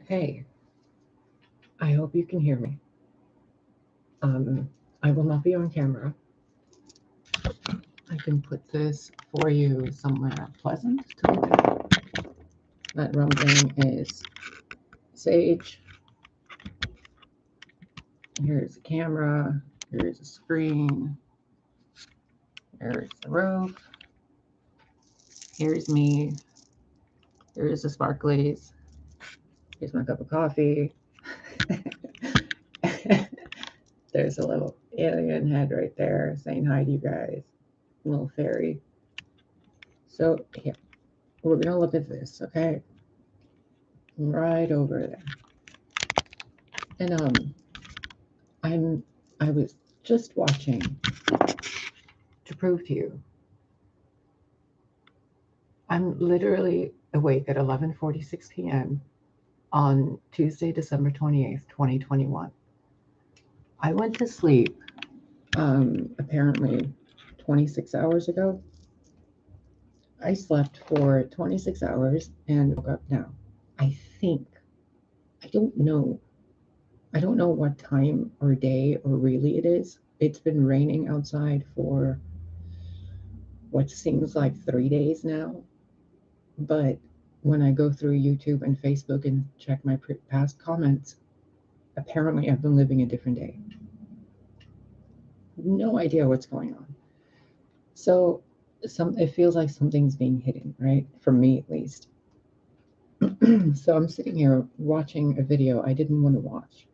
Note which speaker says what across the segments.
Speaker 1: Hey, I hope you can hear me. I will not be on camera. I can put this for you somewhere pleasant to look at. That rumbling is sage. Here's a camera. Here's a screen. Here's the roof. Here's me. Here's the sparklies. Here's my cup of coffee. There's a little alien head right there saying hi to you guys. A little fairy. So here, we're gonna look at this, okay? Right over there. And I was just watching to prove to you. I'm literally awake at 11:46 p.m. on Tuesday, December 28th, 2021. I went to sleep apparently 26 hours ago. I slept for 26 hours and woke up now. I think I don't know. I don't know what time or day or really it is. It's been raining outside for what seems like 3 days now. But when I go through YouTube and Facebook and check my past comments, apparently I've been living a different day. No idea what's going on. So it feels like something's being hidden, right? For me at least. So I'm sitting here watching a video I didn't want to watch.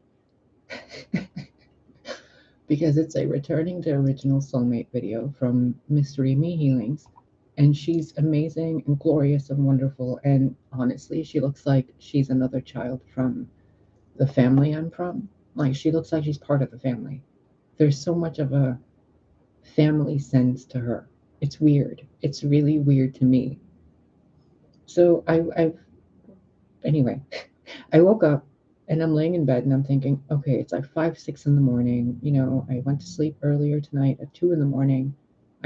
Speaker 1: Because it's a returning to original soulmate video from Miss Reemies Healings. And she's amazing and glorious and wonderful. And honestly, she looks like she's another child from the family I'm from. Like, she looks like she's part of the family. There's so much of a family sense to her. It's weird. It's really weird to me. So anyway, I woke up and I'm laying in bed and I'm thinking, okay, it's like 5, 6 in the morning. I went to sleep earlier tonight at 2 in the morning.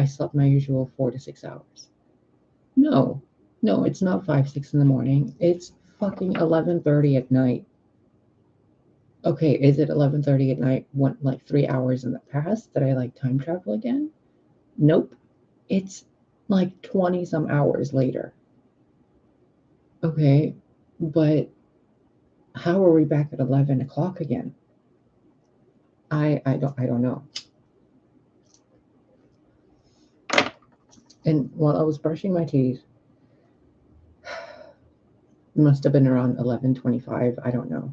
Speaker 1: I slept my usual 4 to 6 hours. No, no, it's not 5, 6 in the morning. It's fucking 11:30 at night. Okay, is it 11:30 at night? What, like 3 hours in the past? Did I like time travel again? Nope. It's like 20 some hours later. Okay, but how are we back at 11 o'clock again? I don't know. And while I was brushing my teeth, it must have been around 11:25, I don't know,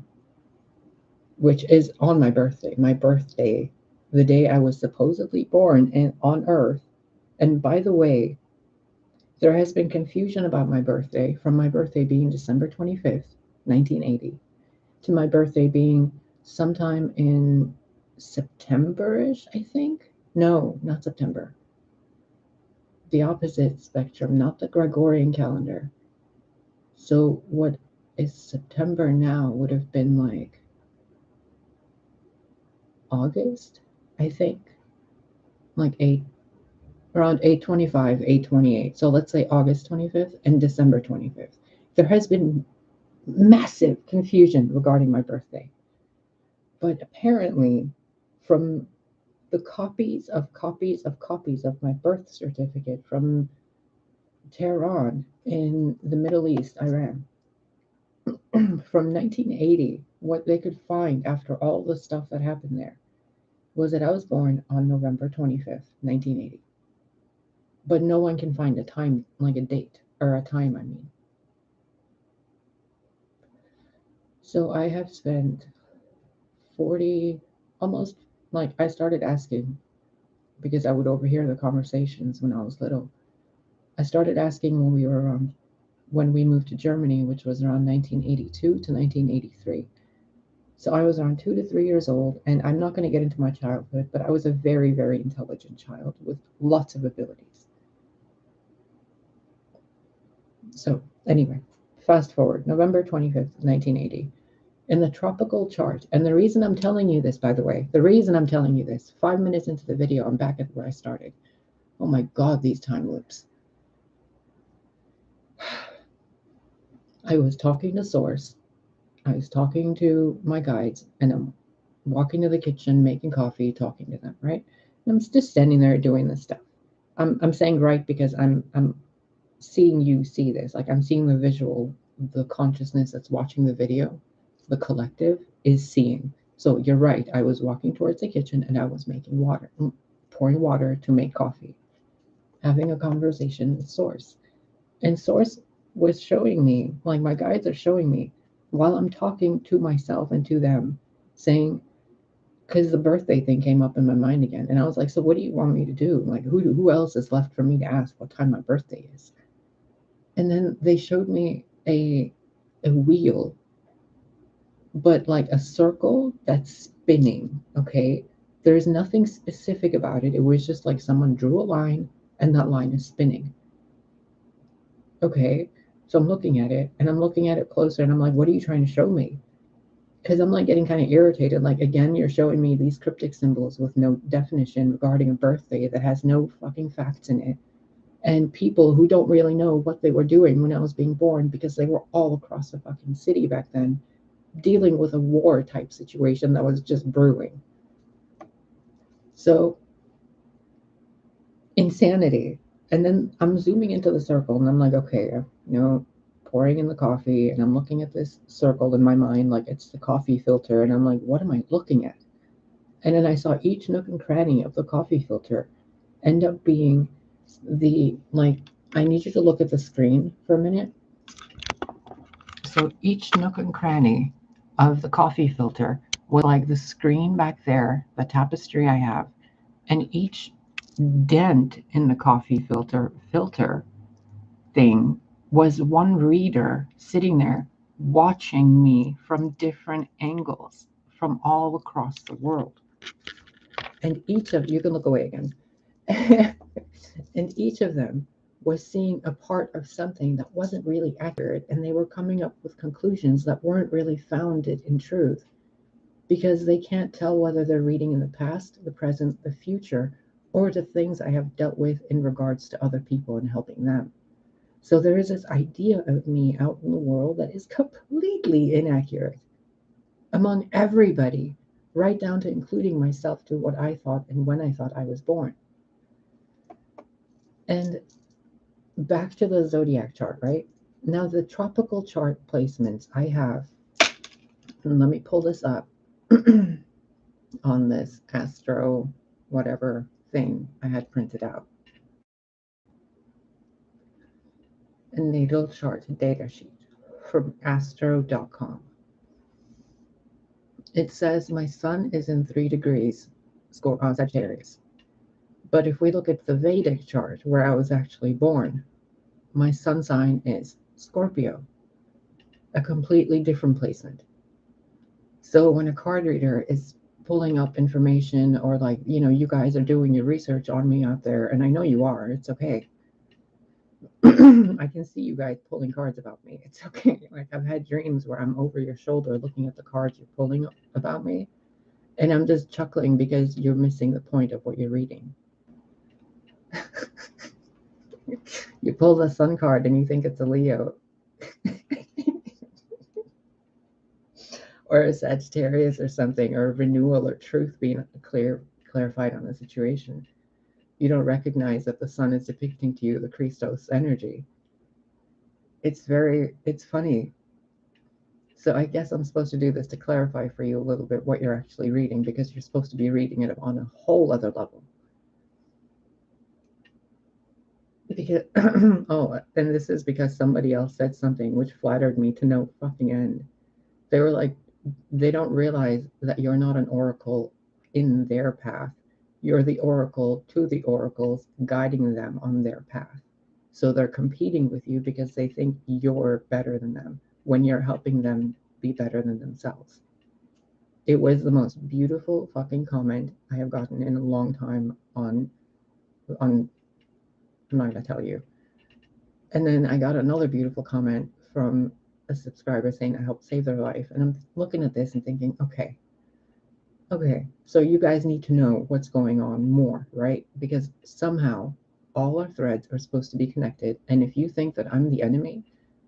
Speaker 1: which is on my birthday, the day I was supposedly born on Earth. And by the way, there has been confusion about my birthday, from my birthday being December 25th, 1980, to my birthday being sometime in September-ish, I think. No, not September. The opposite spectrum, not the Gregorian calendar. So what is September now would have been like August, I think. Like around 8/25, 8/28. So let's say August 25th and December 25th. There has been massive confusion regarding my birthday. But apparently, from the copies of my birth certificate from Tehran in the Middle East, Iran, from 1980, what they could find after all the stuff that happened there was that I was born on November 25th, 1980. But no one can find a time, like a date, or a time, I mean. So I have spent 40, almost, like, I started asking because I would overhear the conversations when I was little. I started asking when we moved to Germany, which was around 1982 to 1983. So I was around 2 to 3 years old, and I'm not going to get into my childhood, but I was a very, very intelligent child with lots of abilities. So anyway, fast forward, November 25th, 1980. In the tropical chart, and the reason I'm telling you this, by the way, 5 minutes into the video, I'm back at where I started. Oh my God, these time loops. I was talking to Source, I was talking to my guides, and I'm walking to the kitchen, making coffee, talking to them, right? And I'm just standing there doing this stuff. I'm saying right because I'm seeing you see this. Like I'm seeing the visual, the consciousness that's watching the video, the collective is seeing. So you're right. I was walking towards the kitchen and I was making water, pouring water to make coffee, having a conversation with Source. And Source was showing me, like my guides are showing me, while I'm talking to myself and to them, saying, because the birthday thing came up in my mind again. And I was like, so what do you want me to do? Like, who else is left for me to ask what time my birthday is? And then they showed me a wheel, but like a circle that's spinning. Okay. There's nothing specific about it. It was just like someone drew a line and that line is spinning. Okay. So I'm looking at it and I'm looking at it closer and I'm like, what are you trying to show me? Because I'm like getting kind of irritated. Like, again, you're showing me these cryptic symbols with no definition regarding a birthday that has no fucking facts in it. And people who don't really know what they were doing when I was being born because they were all across the fucking city back then, dealing with a war type situation that was just brewing. So, insanity. And then I'm zooming into the circle and I'm like, okay, pouring in the coffee and I'm looking at this circle in my mind like it's the coffee filter. And I'm like, what am I looking at? And then I saw each nook and cranny of the coffee filter end up being like, I need you to look at the screen for a minute. So each nook and cranny of the coffee filter was like the screen back there, the tapestry I have, and each dent in the coffee filter thing was one reader sitting there watching me from different angles from all across the world. And each of you can look away again. And each of them was seeing a part of something that wasn't really accurate, and they were coming up with conclusions that weren't really founded in truth because they can't tell whether they're reading in the past, the present, the future, or the things I have dealt with in regards to other people and helping them. So there is this idea of me out in the world that is completely inaccurate among everybody, right down to including myself to what I thought and when I thought I was born. And back to the zodiac chart, right? Now, the tropical chart placements I have, and let me pull this up on this astro whatever thing I had printed out. A natal chart data sheet from astro.com. It says my sun is in 3 degrees Sagittarius. But if we look at the Vedic chart where I was actually born, my sun sign is Scorpio, a completely different placement. So when a card reader is pulling up information or like, you guys are doing your research on me out there, and I know you are, it's okay. I can see you guys pulling cards about me. It's okay. Like I've had dreams where I'm over your shoulder looking at the cards you're pulling about me, and I'm just chuckling because you're missing the point of what you're reading. You pull the sun card and you think it's a Leo. Or a Sagittarius or something, or a renewal or truth being clarified on the situation. You don't recognize that the sun is depicting to you the Christos energy. It's funny. So I guess I'm supposed to do this to clarify for you a little bit what you're actually reading, because you're supposed to be reading it on a whole other level. Because oh, and this is because somebody else said something which flattered me to no fucking end. They were like, they don't realize that you're not an oracle in their path. You're the oracle to the oracles, guiding them on their path. So they're competing with you because they think you're better than them when you're helping them be better than themselves. It was the most beautiful fucking comment I have gotten in a long time on I'm not gonna tell you. And then I got another beautiful comment from a subscriber saying I helped save their life. And I'm looking at this and thinking, okay, so you guys need to know what's going on more, right? Because somehow all our threads are supposed to be connected. And if you think that I'm the enemy,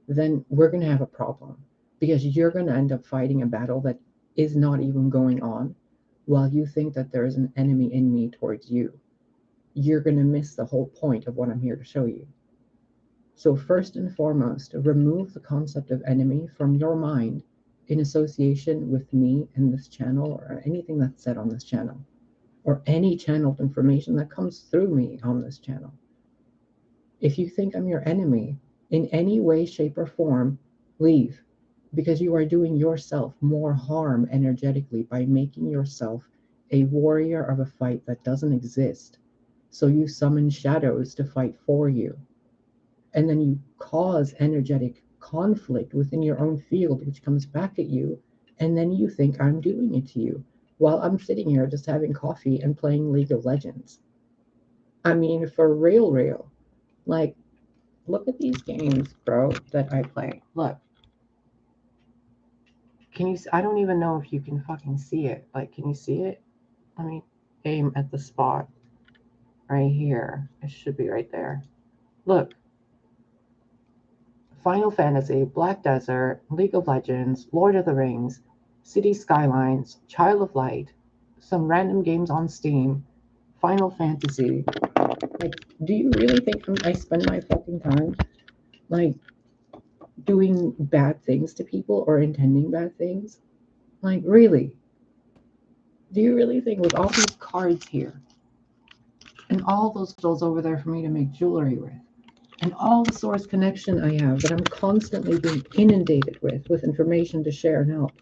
Speaker 1: then we're going to have a problem. because you're going to end up fighting a battle that is not even going on while you think that there is an enemy in me towards you. You're going to miss the whole point of what I'm here to show you. So, first and foremost, remove the concept of enemy from your mind in association with me and this channel or anything that's said on this channel or any channeled information that comes through me on this channel. If you think I'm your enemy in any way, shape, or form, leave, because you are doing yourself more harm energetically by making yourself a warrior of a fight that doesn't exist. So you summon shadows to fight for you. And then you cause energetic conflict within your own field, which comes back at you. And then you think I'm doing it to you while I'm sitting here just having coffee and playing League of Legends. I mean, for real, real. Like, look at these games, bro, that I play. Look. Can you? I don't even know if you can fucking see it. Like, can you see it? Let me aim at the spot right here. It should be right there. Look. Final Fantasy, Black Desert, League of Legends, Lord of the Rings, City Skylines, Child of Light, some random games on Steam, Final Fantasy. Like, do you really think I spend my fucking time, like, doing bad things to people or intending bad things? Like, really? Do you really think with all these cards here and all those crystals over there for me to make jewelry with and all the source connection I have that I'm constantly being inundated with information to share and help,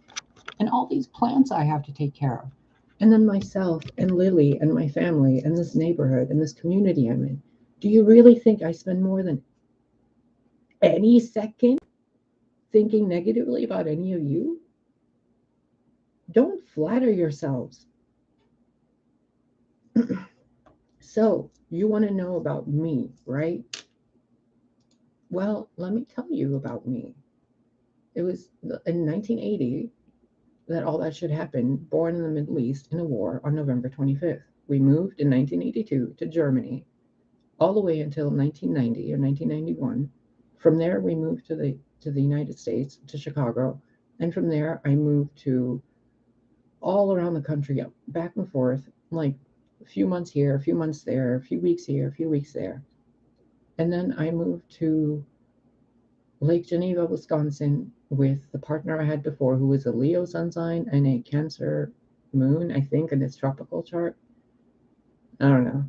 Speaker 1: and all these plants I have to take care of, and then myself and Lily and my family and this neighborhood and this community I'm in, do you really think I spend more than any second thinking negatively about any of you? Don't flatter yourselves. So, you want to know about me, right? Well, let me tell you about me. It was in 1980 that all that shit happened, born in the Middle East in a war on November 25th. We moved in 1982 to Germany all the way until 1990 or 1991. From there, we moved to the United States, to Chicago. And from there, I moved to all around the country, back and forth, like a few months here, a few months there, a few weeks here, a few weeks there. And then I moved to Lake Geneva, Wisconsin, with the partner I had before, who was a Leo sun sign and a Cancer moon, I think, in its tropical chart. I don't know.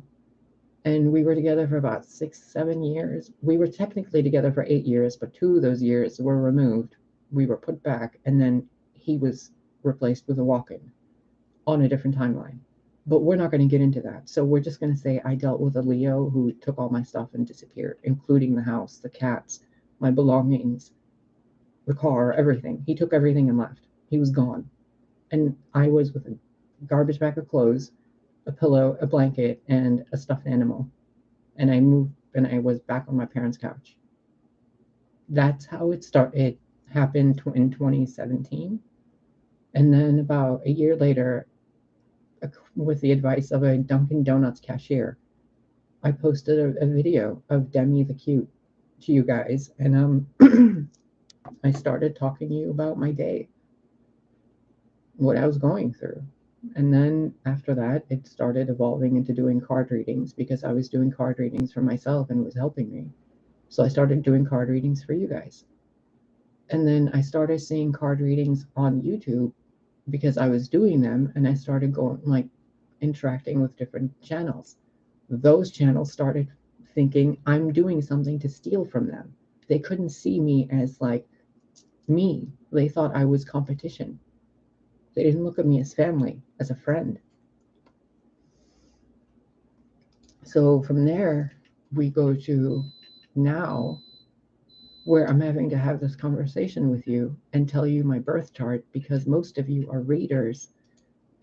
Speaker 1: And we were together for about 6, 7 years. We were technically together for 8 years, but 2 of those years were removed. We were put back, and then he was replaced with a walk-in on a different timeline. But we're not going to get into that. So we're just going to say I dealt with a Leo who took all my stuff and disappeared, including the house, the cats, my belongings, the car, everything. He took everything and left. He was gone. And I was with a garbage bag of clothes, a pillow, a blanket, and a stuffed animal. And I moved and I was back on my parents' couch. That's how it started. It happened in 2017. And then about a year later, with the advice of a Dunkin' Donuts cashier, I posted a video of Demi the Cute to you guys. And I started talking to you about my day, what I was going through. And then after that, it started evolving into doing card readings because I was doing card readings for myself and it was helping me. So I started doing card readings for you guys. And then I started seeing card readings on YouTube because I was doing them and I started going, like, interacting with different channels. Those channels started thinking I'm doing something to steal from them. They couldn't see me as like me. They thought I was competition. They didn't look at me as family, as a friend. So from there, we go to now, where I'm having to have this conversation with you and tell you my birth chart because most of you are readers.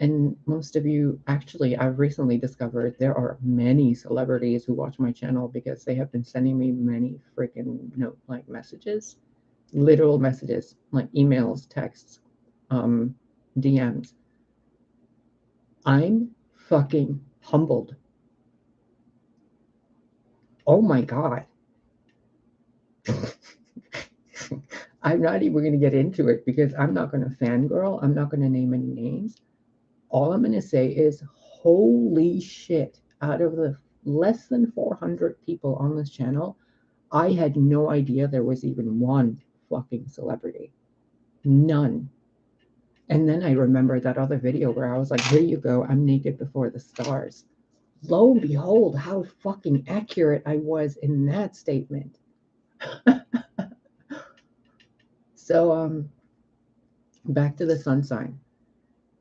Speaker 1: And most of you, actually, I've recently discovered there are many celebrities who watch my channel because they have been sending me many freaking like messages, literal messages, like emails, texts, DMs. I'm fucking humbled. Oh my God. I'm not even going to get into it because I'm not going to fangirl. I'm not going to name any names. All I'm going to say is, holy shit, out of the less than 400 people on this channel, I had no idea there was even one fucking celebrity. None. And then I remember that other video where I was like, here you go, I'm naked before the stars. Lo and behold, how fucking accurate I was in that statement. So, back to the sun sign.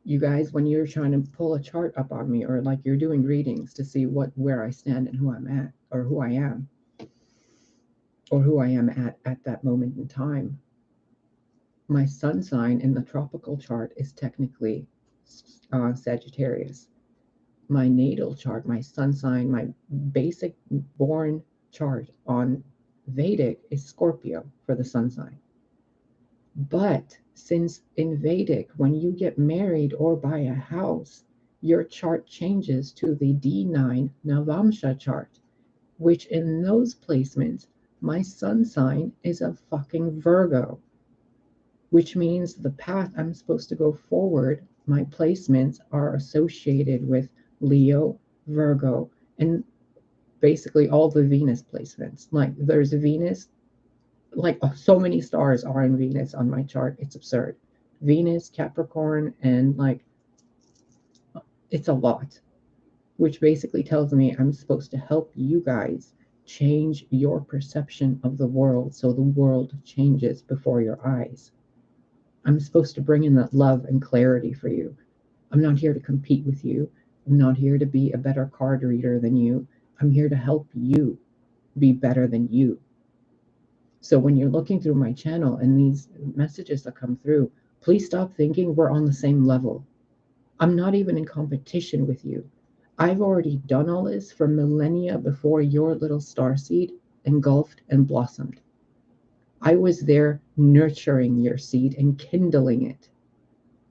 Speaker 1: You guys, when you're trying to pull a chart up on me, or like you're doing readings to see where I stand and who I'm at, or who I am, or who I am at that moment in time, my sun sign in the tropical chart is technically Sagittarius. My natal chart, my sun sign, my basic born chart on Vedic is Scorpio for the sun sign. But since in Vedic, when you get married or buy a house, your chart changes to the D9 Navamsha chart, which in those placements, my sun sign is a fucking Virgo, which means the path I'm supposed to go forward, my placements are associated with Leo, Virgo, and basically all the Venus placements. Like there's Venus, like so many stars are in Venus on my chart. It's absurd. Venus, Capricorn, and like it's a lot, which basically tells me I'm supposed to help you guys change your perception of the world so the world changes before your eyes. I'm supposed to bring in that love and clarity for you. I'm not here to compete with you. I'm not here to be a better card reader than you. I'm here to help you be better than you. So when you're looking through my channel and these messages that come through, please stop thinking we're on the same level. I'm not even in competition with you. I've already done all this for millennia before your little starseed engulfed and blossomed. I was there nurturing your seed and kindling it.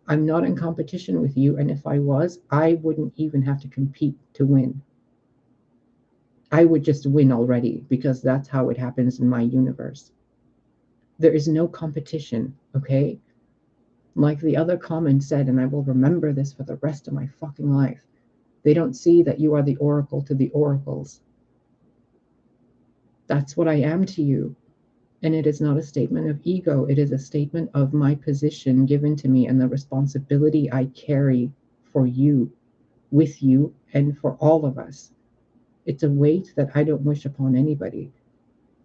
Speaker 1: I'm not in competition with you, and if I was, I wouldn't even have to compete to win. I would just win already because that's how it happens in my universe. There is no competition, okay? Like the other comment said, and I will remember this for the rest of my fucking life, they don't see that you are the oracle to the oracles. That's what I am to you. And it is not a statement of ego. It is a statement of my position given to me and the responsibility I carry for you, with you, and for all of us. It's a weight that I don't wish upon anybody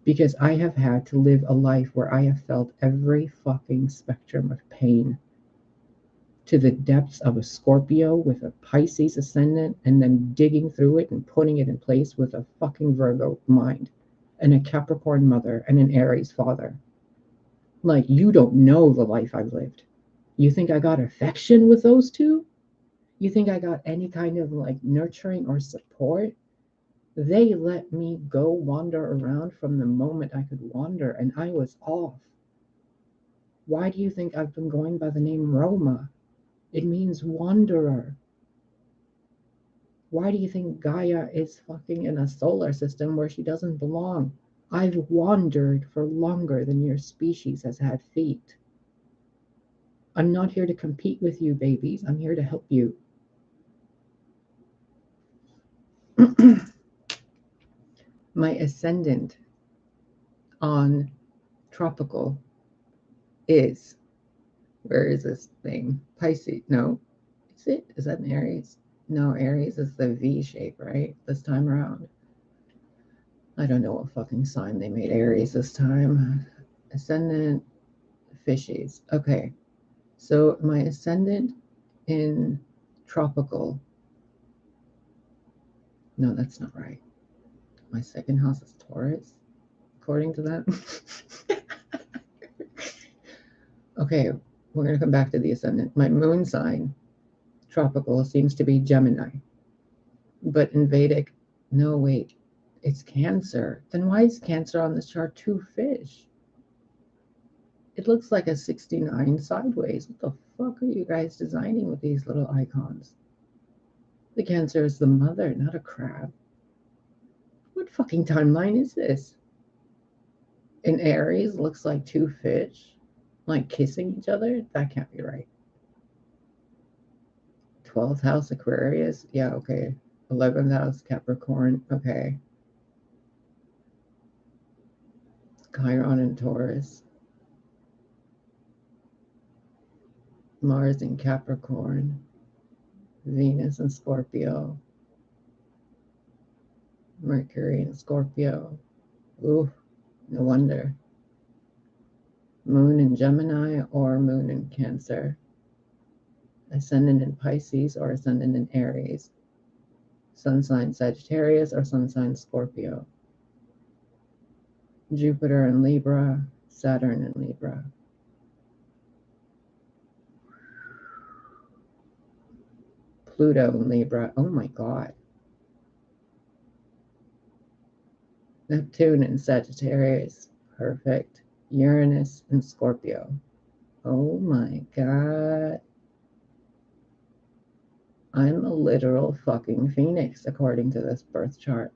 Speaker 1: because I have had to live a life where I have felt every fucking spectrum of pain to the depths of a Scorpio with a Pisces ascendant and then digging through it and putting it in place with a fucking Virgo mind and a Capricorn mother and an Aries father. Like, you don't know the life I've lived. You think I got affection with those two? You think I got any kind of like nurturing or support? They let me go wander around from the moment I could wander, and I was off. Why do you think I've been going by the name Roma? It means wanderer. Why do you think Gaia is fucking in a solar system where she doesn't belong? I've wandered for longer than your species has had feet. I'm not here to compete with you, babies. I'm here to help you. My ascendant on tropical is, where is this thing? Pisces. No. Is it? Is that an Aries? No, Aries is the V shape, right? This time around. I don't know what fucking sign they made Aries this time. Ascendant fishies. Okay. So my ascendant in tropical. No, that's not right. My second house is Taurus, according to that. Okay, we're going to come back to the ascendant. My moon sign, tropical, seems to be Gemini. But in Vedic, no, wait, it's Cancer. Then why is Cancer on this chart two fish? It looks like a 69 sideways. What the fuck are you guys designing with these little icons? The Cancer is the mother, not a crab. What fucking timeline is this? In Aries, looks like two fish. Like kissing each other? That can't be right. 12th house Aquarius? Yeah, okay. 11th house Capricorn? Okay. Chiron and Taurus. Mars in Capricorn. Venus in Scorpio. Mercury in Scorpio. Ooh, no wonder. Moon in Gemini or Moon in Cancer. Ascendant in Pisces or Ascendant in Aries. Sun sign Sagittarius or Sun sign Scorpio. Jupiter in Libra, Saturn in Libra. Pluto in Libra. Oh my God. Neptune in Sagittarius. Perfect. Uranus in Scorpio. Oh my God. I'm a literal fucking phoenix according to this birth chart.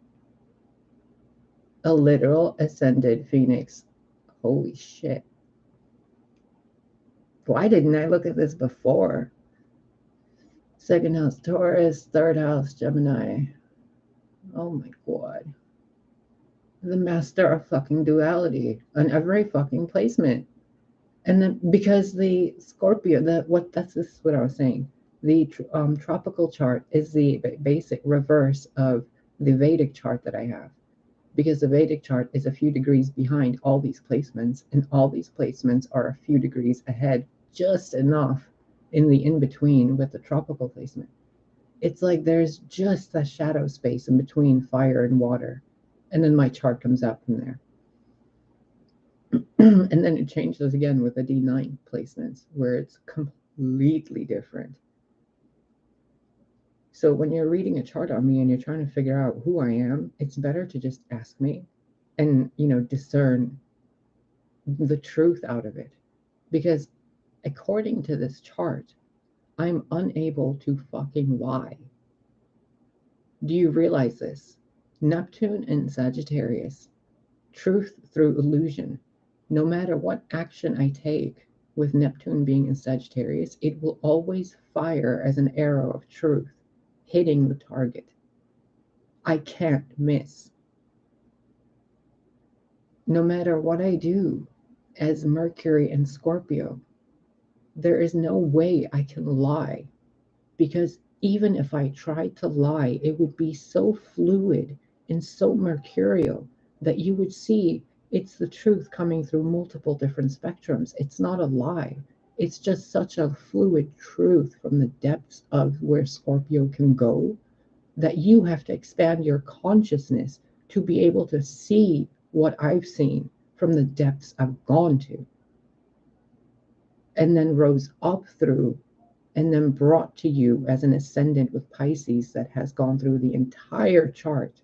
Speaker 1: A literal ascended phoenix. Holy shit. Why didn't I look at this before? Second house Taurus, third house Gemini. Oh my God. The master of fucking duality on every fucking placement. And then because the Scorpio, that's this is what I was saying. The tropical chart is the basic reverse of the Vedic chart that I have. Because the Vedic chart is a few degrees behind all these placements, and all these placements are a few degrees ahead, just enough in the in-between with the tropical placement. It's like there's just a shadow space in between fire and water. And then my chart comes out from there. And then it changes again with the D9 placements where it's completely different. So when you're reading a chart on me and you're trying to figure out who I am, it's better to just ask me and, discern the truth out of it. Because according to this chart, I'm unable to fucking lie. Do you realize this? Neptune in Sagittarius, truth through illusion. No matter what action I take, with Neptune being in Sagittarius, it will always fire as an arrow of truth, hitting the target. I can't miss. No matter what I do, as Mercury and Scorpio, there is no way I can lie, because even if I tried to lie, it would be so fluid and so mercurial that you would see it's the truth coming through multiple different spectrums. It's not a lie. It's just such a fluid truth from the depths of where Scorpio can go that you have to expand your consciousness to be able to see what I've seen from the depths I've gone to, and then rose up through, and then brought to you as an ascendant with Pisces that has gone through the entire chart,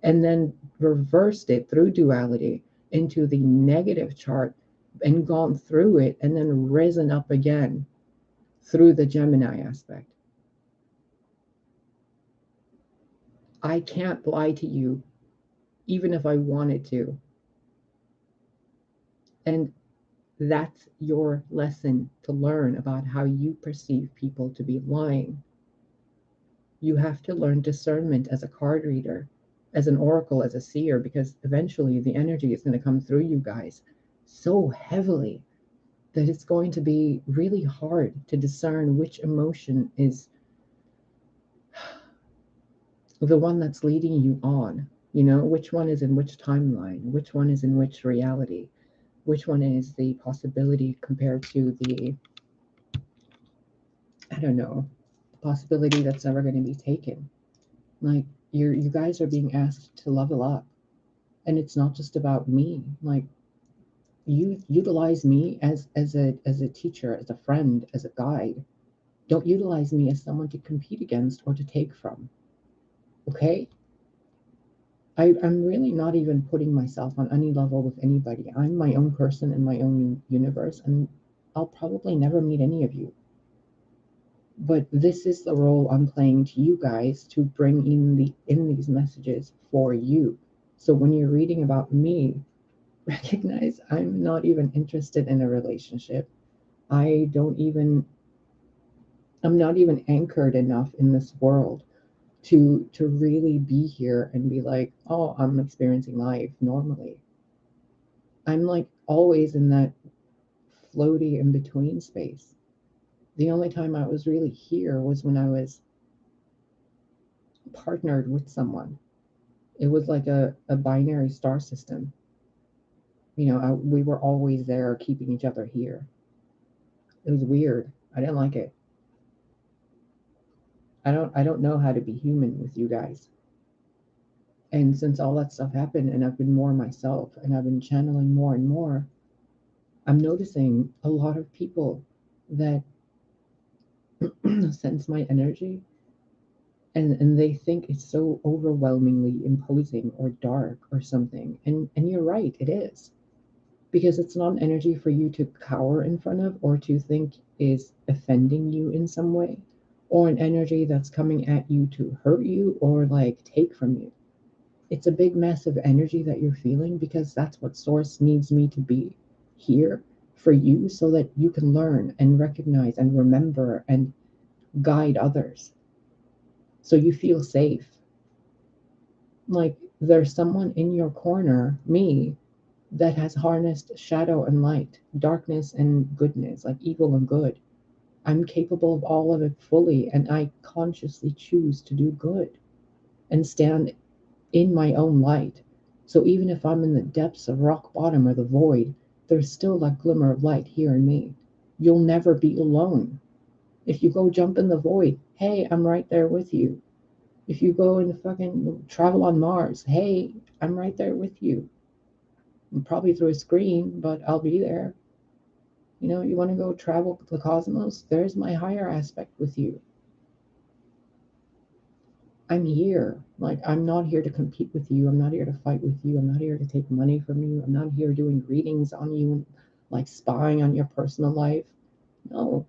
Speaker 1: and then reversed it through duality into the negative chart and gone through it and then risen up again through the Gemini aspect. I can't lie to you, even if I wanted to. And that's your lesson to learn about how you perceive people to be lying. You have to learn discernment as a card reader, as an oracle, as a seer, because eventually the energy is going to come through you guys so heavily that it's going to be really hard to discern which emotion is the one that's leading you on. Which one is in which timeline, which one is in which reality, which one is the possibility compared to the, I don't know, the possibility that's never going to be taken. Like, you guys are being asked to level up, and it's not just about me. Like, you utilize me as a teacher, as a friend, as a guide. Don't utilize me as someone to compete against or to take from. Okay? I'm really not even putting myself on any level with anybody. I'm my own person in my own universe, and I'll probably never meet any of you. But this is the role I'm playing to you guys, to bring in these messages for you. So when you're reading about me, recognize I'm not even interested in a relationship. I don't even, I'm not even anchored enough in this world to really be here and be like, oh, I'm experiencing life normally. I'm like always in that floaty in between space. The only time I was really here was when I was partnered with someone. It was like a binary star system. We were always there keeping each other here. It was weird. I didn't like it. I don't know how to be human with you guys. And since all that stuff happened and I've been more myself and I've been channeling more and more, I'm noticing a lot of people that sense my energy and they think it's so overwhelmingly imposing or dark or something. And you're right, it is. Because it's not an energy for you to cower in front of or to think is offending you in some way, or an energy that's coming at you to hurt you or like take from you. It's a big massive energy that you're feeling because that's what source needs me to be here for you so that you can learn and recognize and remember and guide others so you feel safe. Like there's someone in your corner, me, that has harnessed shadow and light, darkness and goodness, like evil and good. I'm capable of all of it fully, and I consciously choose to do good and stand in my own light. So even if I'm in the depths of rock bottom or the void, there's still that glimmer of light here in me. You'll never be alone. If you go jump in the void, hey, I'm right there with you. If you go and fucking travel on Mars, hey, I'm right there with you. Probably through a screen, but I'll be there. You want to go travel the cosmos? There's my higher aspect with you. I'm here. Like, I'm not here to compete with you. I'm not here to fight with you. I'm not here to take money from you. I'm not here doing readings on you, like spying on your personal life. No.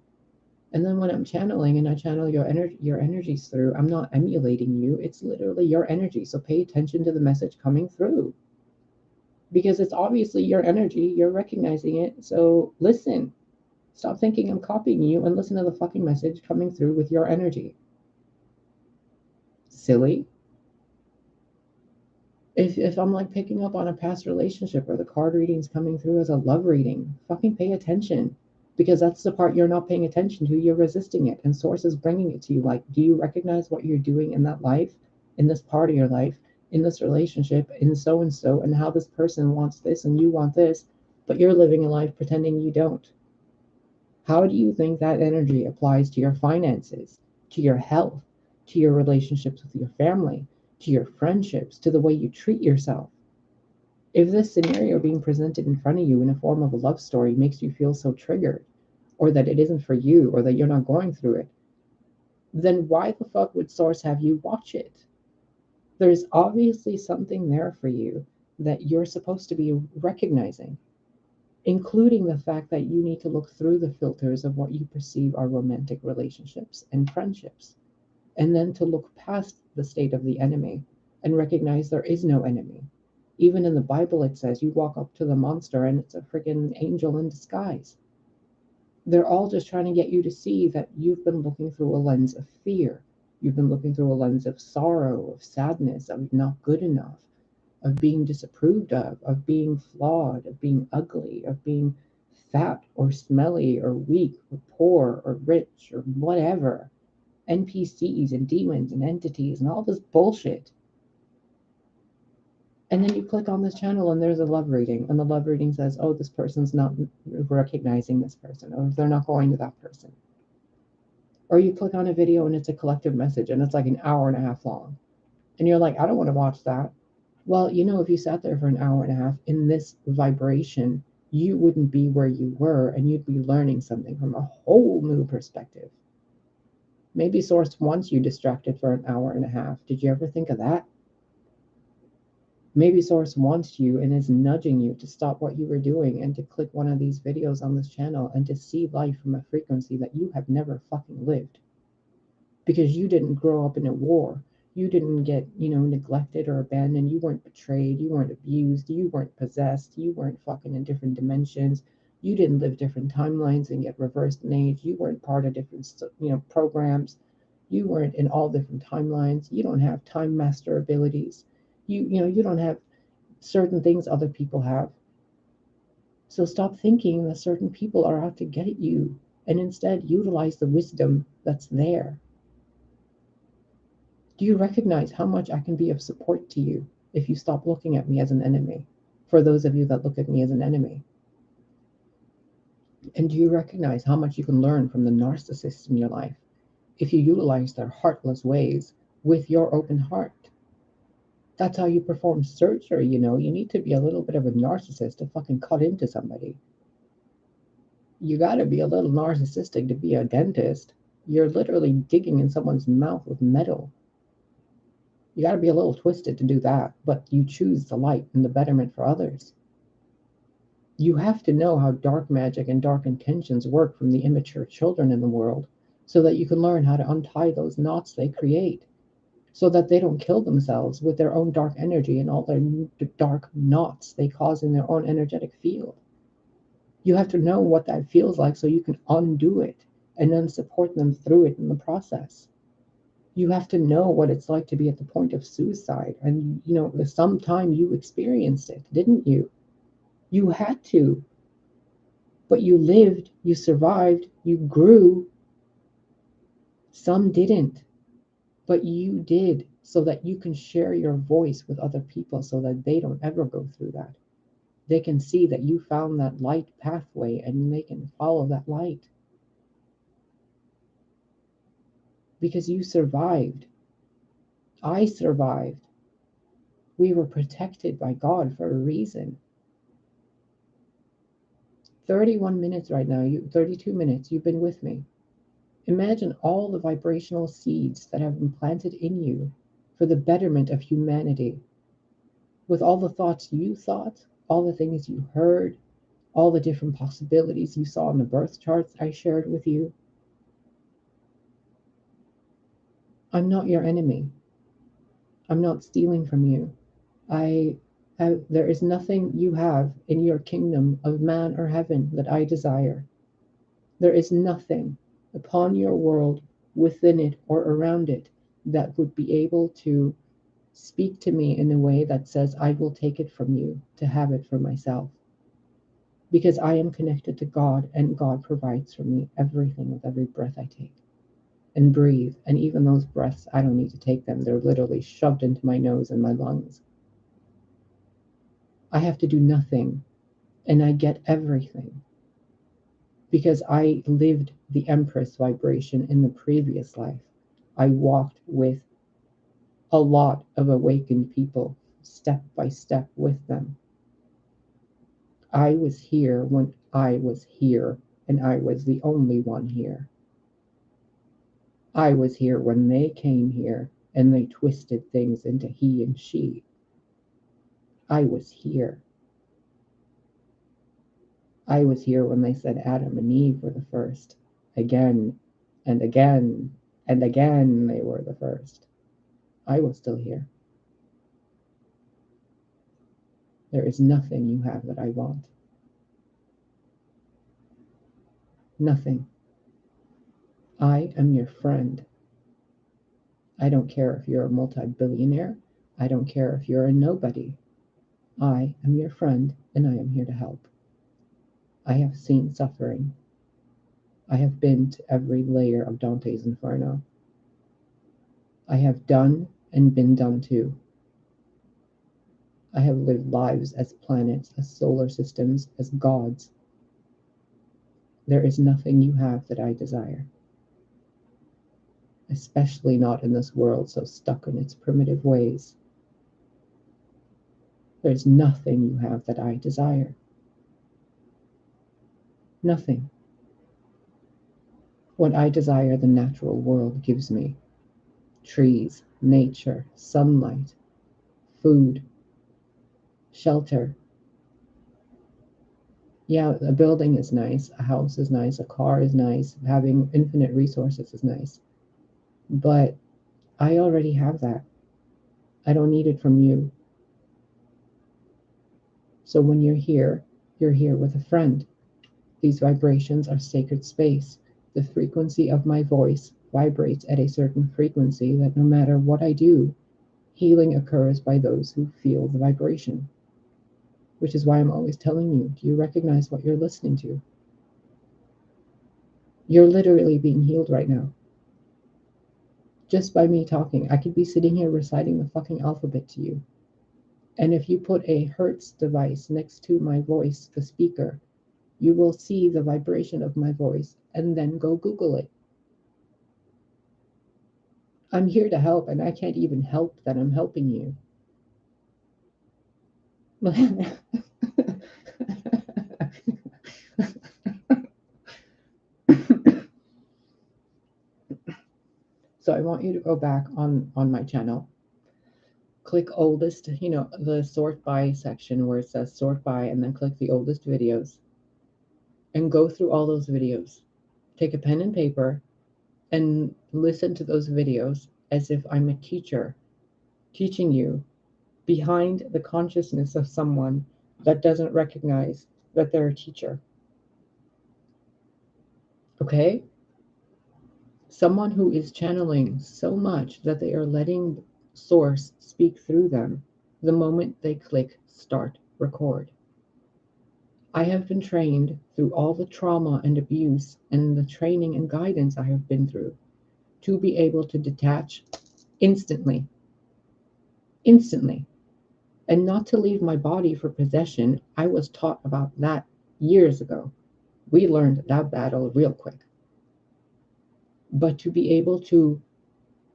Speaker 1: And then when I'm channeling and I channel your energies through, I'm not emulating you. It's literally your energy. So pay attention to the message coming through because it's obviously your energy. You're recognizing it. So listen. Stop thinking I'm copying you and listen to the fucking message coming through with your energy. Silly. If I'm like picking up on a past relationship or the card readings coming through as a love reading, fucking pay attention. Because that's the part you're not paying attention to. You're resisting it, and source is bringing it to you. Like, do you recognize what you're doing in that life, in this part of your life, in this relationship, in so and how this person wants this and you want this, but you're living a life pretending you don't? How do you think that energy applies to your finances, to your health, to your relationships with your family, to your friendships, to the way you treat yourself? If this scenario being presented in front of you in a form of a love story makes you feel so triggered, or that it isn't for you, or that you're not going through it, then why the fuck would Source have you watch it? There's obviously something there for you that you're supposed to be recognizing, including the fact that you need to look through the filters of what you perceive are romantic relationships and friendships, and then to look past the state of the enemy and recognize there is no enemy. Even in the Bible, it says you walk up to the monster and it's a freaking angel in disguise. They're all just trying to get you to see that you've been looking through a lens of fear. You've been looking through a lens of sorrow, of sadness, of not good enough, of being disapproved of being flawed, of being ugly, of being fat or smelly or weak or poor or rich or whatever. NPCs and demons and entities and all this bullshit. And then you click on this channel and there's a love reading, and the love reading says, oh, this person's not recognizing this person, or they're not going to that person. Or you click on a video and it's a collective message and it's like an hour and a half long. And you're like, I don't want to watch that. Well, if you sat there for an hour and a half in this vibration, you wouldn't be where you were and you'd be learning something from a whole new perspective. Maybe Source wants you distracted for an hour and a half. Did you ever think of that? Maybe Source wants you and is nudging you to stop what you were doing and to click one of these videos on this channel and to see life from a frequency that you have never fucking lived. Because you didn't grow up in a war. You didn't get, neglected or abandoned. You weren't betrayed. You weren't abused. You weren't possessed. You weren't fucking in different dimensions. You didn't live different timelines and get reversed in age. You weren't part of different, programs. You weren't in all different timelines. You don't have time master abilities. You don't have certain things other people have. So stop thinking that certain people are out to get you and instead utilize the wisdom that's there. Do you recognize how much I can be of support to you if you stop looking at me as an enemy? For those of you that look at me as an enemy. And do you recognize how much you can learn from the narcissists in your life if you utilize their heartless ways with your open heart? That's how you perform surgery, You need to be a little bit of a narcissist to fucking cut into somebody. You gotta be a little narcissistic to be a dentist. You're literally digging in someone's mouth with metal. You gotta be a little twisted to do that, but you choose the light and the betterment for others. You have to know how dark magic and dark intentions work from the immature children in the world so that you can learn how to untie those knots they create so that they don't kill themselves with their own dark energy and all their dark knots they cause in their own energetic field. You have to know what that feels like so you can undo it and then support them through it in the process. You have to know what it's like to be at the point of suicide. And, sometime you experienced it, didn't you? You had to, but you lived, you survived, you grew. Some didn't, but you did so that you can share your voice with other people so that they don't ever go through that. They can see that you found that light pathway and they can follow that light because you survived. I survived. We were protected by God for a reason. 31 minutes right now, 32 minutes, you've been with me. Imagine all the vibrational seeds that have been planted in you for the betterment of humanity. With all the thoughts you thought, all the things you heard, all the different possibilities you saw in the birth charts I shared with you. I'm not your enemy. I'm not stealing from you. There is nothing you have in your kingdom of man or heaven that I desire. There is nothing upon your world, within it, or around it that would be able to speak to me in a way that says, I will take it from you to have it for myself. Because I am connected to God and God provides for me everything with every breath I take and breathe. And even those breaths, I don't need to take them. They're literally shoved into my nose and my lungs. I have to do nothing and I get everything because I lived the Empress vibration in the previous life. I walked with a lot of awakened people, step by step with them. I was here when I was here, and I was the only one here. I was here when they came here and they twisted things into he and she. I was here. I was here when they said Adam and Eve were the first. Again and again and again, they were the first. I was still here. There is nothing you have that I want. Nothing. I am your friend. I don't care if you're a multi-billionaire. I don't care if you're a nobody. I am your friend and I am here to help. I have seen suffering. I have been to every layer of Dante's Inferno. I have done and been done to. I have lived lives as planets, as solar systems, as gods. There is nothing you have that I desire. Especially not in this world so stuck in its primitive ways. There's nothing you have that I desire. Nothing. What I desire, the natural world gives me. Trees, nature, sunlight, food, shelter. Yeah, a building is nice, a house is nice, a car is nice, having infinite resources is nice. But I already have that. I don't need it from you. So when you're here with a friend. These vibrations are sacred space. The frequency of my voice vibrates at a certain frequency that no matter what I do, healing occurs by those who feel the vibration. Which is why I'm always telling you, do you recognize what you're listening to? You're literally being healed right now. Just by me talking. I could be sitting here reciting the fucking alphabet to you. And if you put a Hertz device next to my voice, the speaker, you will see the vibration of my voice and then go Google it. I'm here to help, and I can't even help that I'm helping you. So I want you to go back on my channel, click oldest, the sort by section where it says sort by, and then click the oldest videos and go through all those videos. Take a pen and paper and listen to those videos as if I'm a teacher teaching you behind the consciousness of someone that doesn't recognize that they're a teacher. Okay? Someone who is channeling so much that they are letting source speak through them the moment they click start record. I have been trained through all the trauma and abuse and the training and guidance I have been through to be able to detach instantly, and not to leave my body for possession. I was taught about that years ago. We learned that battle real quick. But to be able to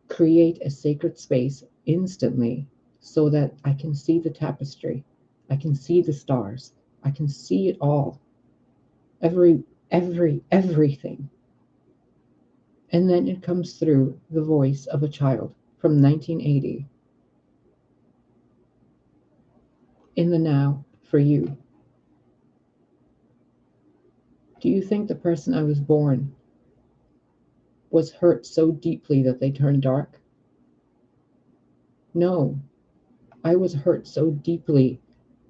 Speaker 1: create a sacred space instantly so that I can see the tapestry, I can see the stars, I can see it all, everything. And then it comes through the voice of a child from 1980 in the now for you. Do you think the person I was born was hurt so deeply that they turned dark? No, I was hurt so deeply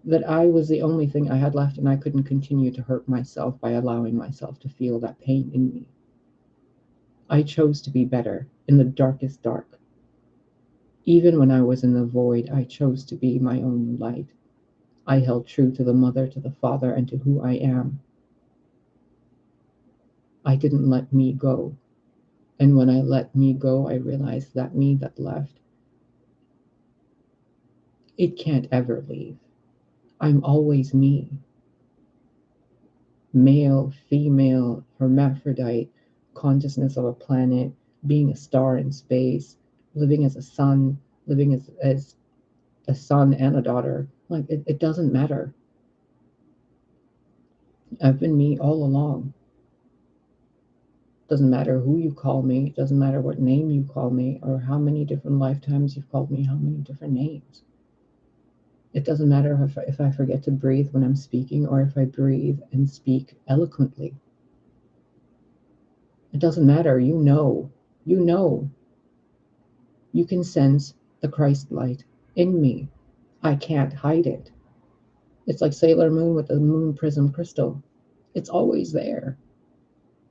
Speaker 1: that I was the only thing I had left, and I couldn't continue to hurt myself by allowing myself to feel that pain in me. I chose to be better in the darkest dark. Even when I was in the void, I chose to be my own light. I held true to the mother, to the father, and to who I am. I didn't let me go. And when I let me go, I realized that me that left, it can't ever leave. I'm always me. Male, female, hermaphrodite, consciousness of a planet, being a star in space, living as a son, living as a son and a daughter. Like, it doesn't matter. I've been me all along. Doesn't matter who you call me, it doesn't matter what name you call me, or how many different lifetimes you've called me how many different names. It doesn't matter if I forget to breathe when I'm speaking, or if I breathe and speak eloquently. It doesn't matter. You know. You can sense the Christ light in me. I can't hide it. It's like Sailor Moon with the moon prism crystal. It's always there.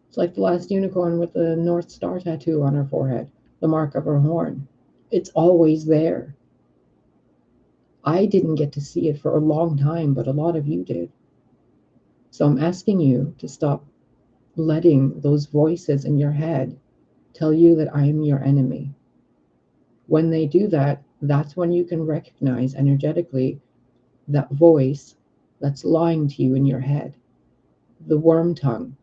Speaker 1: It's like the last unicorn with the North Star tattoo on her forehead, the mark of her horn. It's always there. I didn't get to see it for a long time, but a lot of you did. So I'm asking you to stop letting those voices in your head tell you that I am your enemy. When they do that, that's when you can recognize energetically that voice that's lying to you in your head, the worm tongue,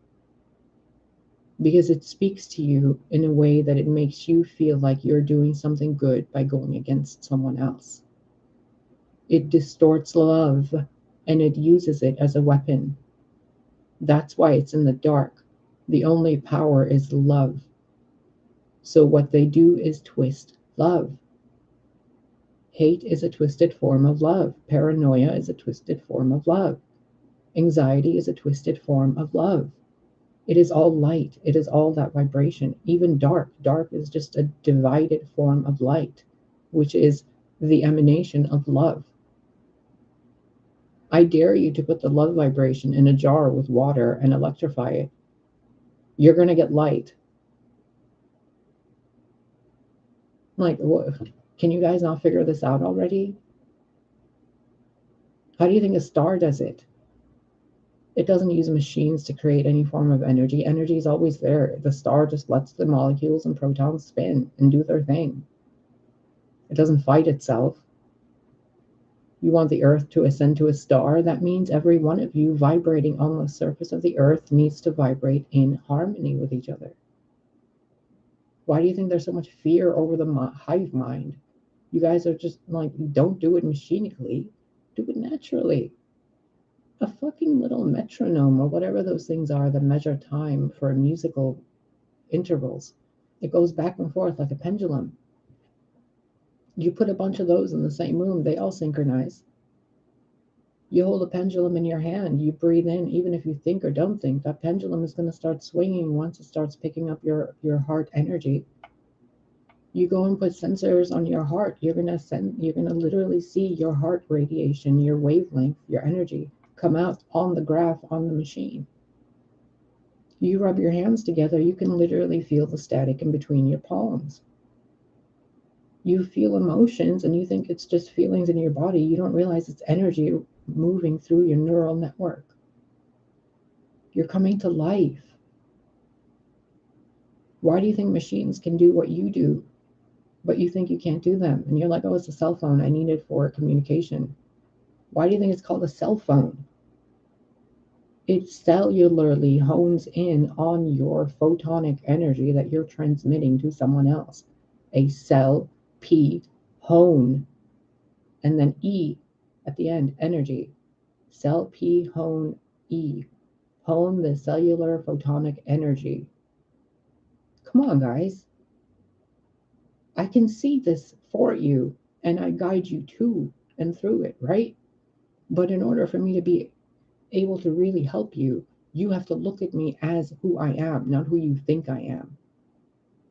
Speaker 1: because it speaks to you in a way that it makes you feel like you're doing something good by going against someone else. It distorts love and it uses it as a weapon. That's why it's in the dark. The only power is love. So what they do is twist love. Hate is a twisted form of love. Paranoia is a twisted form of love. Anxiety is a twisted form of love. It is all light. It is all that vibration. Even dark. Dark is just a divided form of light, which is the emanation of love. I dare you to put the love vibration in a jar with water and electrify it. You're going to get light. Like, what? Can you guys not figure this out already? How do you think a star does it? It doesn't use machines to create any form of energy. Energy is always there. The star just lets the molecules and protons spin and do their thing. It doesn't fight itself. You want the earth to ascend to a star? That means every one of you vibrating on the surface of the earth needs to vibrate in harmony with each other. Why do you think there's so much fear over the hive mind? You guys are just like, don't do it machinically. Do it naturally. A fucking little metronome or whatever those things are that measure time for musical intervals. It goes back and forth like a pendulum. You put a bunch of those in the same room, they all synchronize. You hold a pendulum in your hand, you breathe in, even if you think or don't think, that pendulum is going to start swinging once it starts picking up your heart energy. You go and put sensors on your heart, you're going to literally see your heart radiation, your wavelength, your energy come out on the graph on the machine. You rub your hands together, you can literally feel the static in between your palms. You feel emotions and you think it's just feelings in your body. You don't realize it's energy moving through your neural network. You're coming to life. Why do you think machines can do what you do, but you think you can't do them? And you're like, oh, it's a cell phone. I need it for communication. Why do you think it's called a cell phone? It cellularly hones in on your photonic energy that you're transmitting to someone else. A cell, P, hone, and then E at the end, energy. Cell P, hone, E. Hone the cellular photonic energy. Come on, guys. I can see this for you, and I guide you to and through it, right? But in order for me to be able to really help you, you have to look at me as who I am, not who you think I am.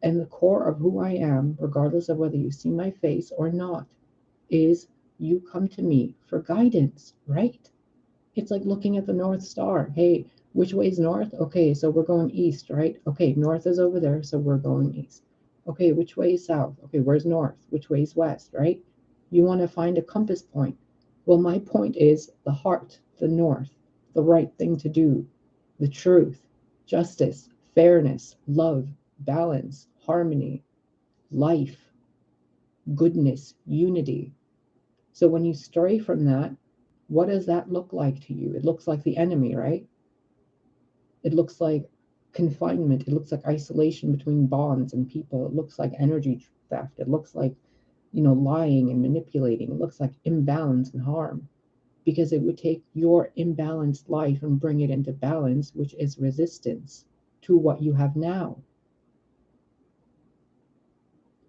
Speaker 1: And the core of who I am, regardless of whether you see my face or not, is you come to me for guidance, right? It's like looking at the North Star. Hey, which way is north? Okay, so we're going east, right? Okay, north is over there, so we're going east. Okay, which way is south? Okay, where's north? Which way is west, right? You want to find a compass point. Well, my point is the heart, the north, the right thing to do, the truth, justice, fairness, love, balance, harmony, life, goodness, unity. So when you stray from that, what does that look like to you? It looks like the enemy, right? It looks like confinement. It looks like isolation between bonds and people. It looks like energy theft. It looks like, lying and manipulating. It looks like imbalance and harm, because it would take your imbalanced life and bring it into balance, which is resistance to what you have now.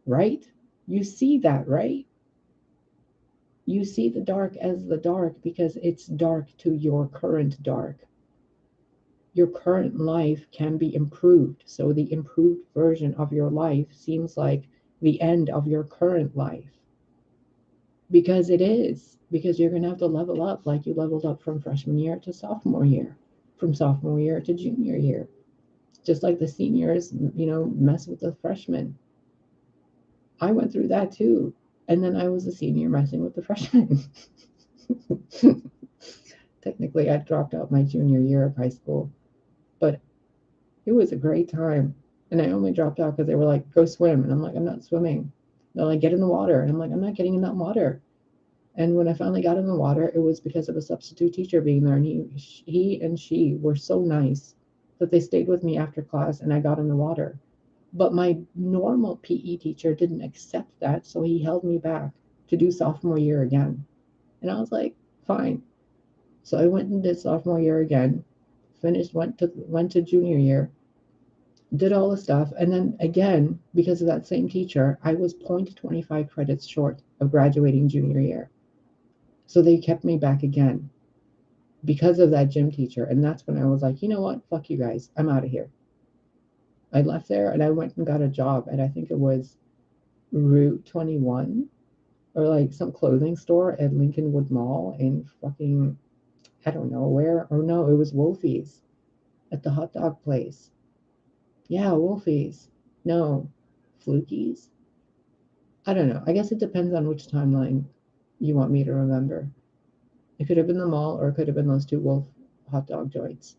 Speaker 1: Right? You see that, right? You see the dark as the dark because it's dark to your current dark. Your current life can be improved. So the improved version of your life seems like the end of your current life. Because it is. Because you're going to have to level up like you leveled up from freshman year to sophomore year, from sophomore year to junior year. Just like the seniors, mess with the freshmen. I went through that too. And then I was a senior messing with the freshmen. Technically, I dropped out my junior year of high school, but it was a great time. And I only dropped out because they were like, go swim. And I'm like, I'm not swimming. They're like, get in the water. And I'm like, I'm not getting in that water. And when I finally got in the water, it was because of a substitute teacher being there. And he and she were so nice that they stayed with me after class and I got in the water. But my normal PE teacher didn't accept that, so he held me back to do sophomore year again. And I was like, fine. So I went and did sophomore year again, finished, went to junior year, did all the stuff, and then again, because of that same teacher, I was 0.25 credits short of graduating junior year. So they kept me back again. because of that gym teacher. And that's when I was like, you know what? Fuck you guys. I'm out of here. I left there and I went and got a job at, I think it was Route 21, or like some clothing store at Lincolnwood Mall in fucking, I don't know where. Or no, it was Wolfie's at the hot dog place. Yeah, Wolfie's. No, Flukies. I don't know. I guess it depends on which timeline you want me to remember. It could have been the mall, or it could have been those two Wolf hot dog joints.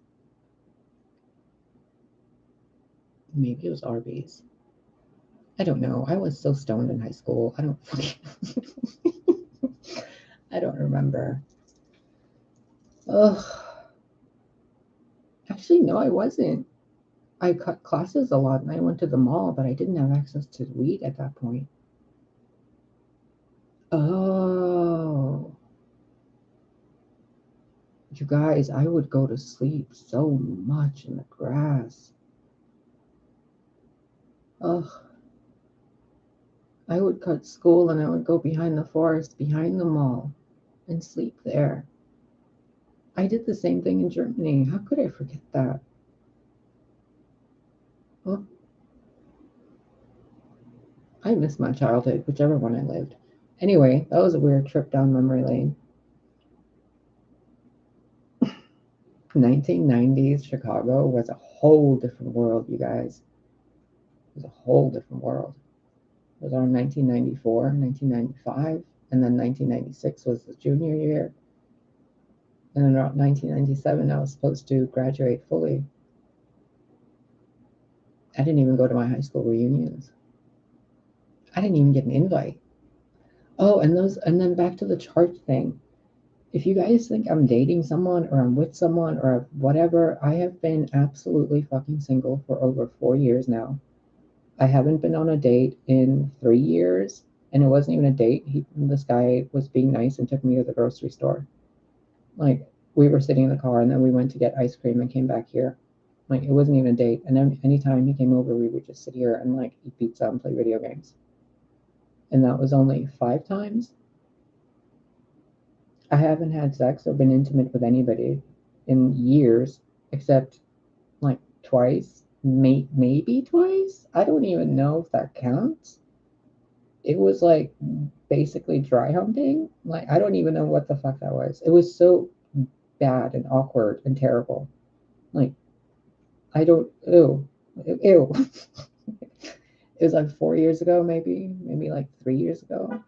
Speaker 1: Maybe it was Arby's. I don't know. I was so stoned in high school. I don't fucking I don't remember. Ugh. Actually, no, I wasn't. I cut classes a lot and I went to the mall, but I didn't have access to weed at that point. Oh. You guys, I would go to sleep so much in the grass. Ugh. I would cut school and I would go behind the forest, behind the mall, and sleep there. I did the same thing in Germany. How could I forget that? Oh, I miss my childhood, whichever one I lived. Anyway, that was a weird trip down memory lane. 1990s Chicago was a whole different world, you guys. It was a whole different world. It was around 1994, 1995, and then 1996 was the junior year. And then around 1997, I was supposed to graduate fully. I didn't even go to my high school reunions. I didn't even get an invite. Oh, and then back to the chart thing. If you guys think I'm dating someone or I'm with someone or whatever, I have been absolutely fucking single for over 4 years now. I haven't been on a date in 3 years, and it wasn't even a date. This guy was being nice and took me to the grocery store. Like, we were sitting in the car and then we went to get ice cream and came back here. Like, it wasn't even a date. And then anytime he came over, we would just sit here and like eat pizza and play video games. And that was only 5 times. I haven't had sex or been intimate with anybody in years, except like twice, maybe twice. I don't even know if that counts. It was like basically dry humping. Like, I don't even know what the fuck that was. It was so bad and awkward and terrible. Like, I don't, ew, ew. It was like 4 years ago, maybe like 3 years ago.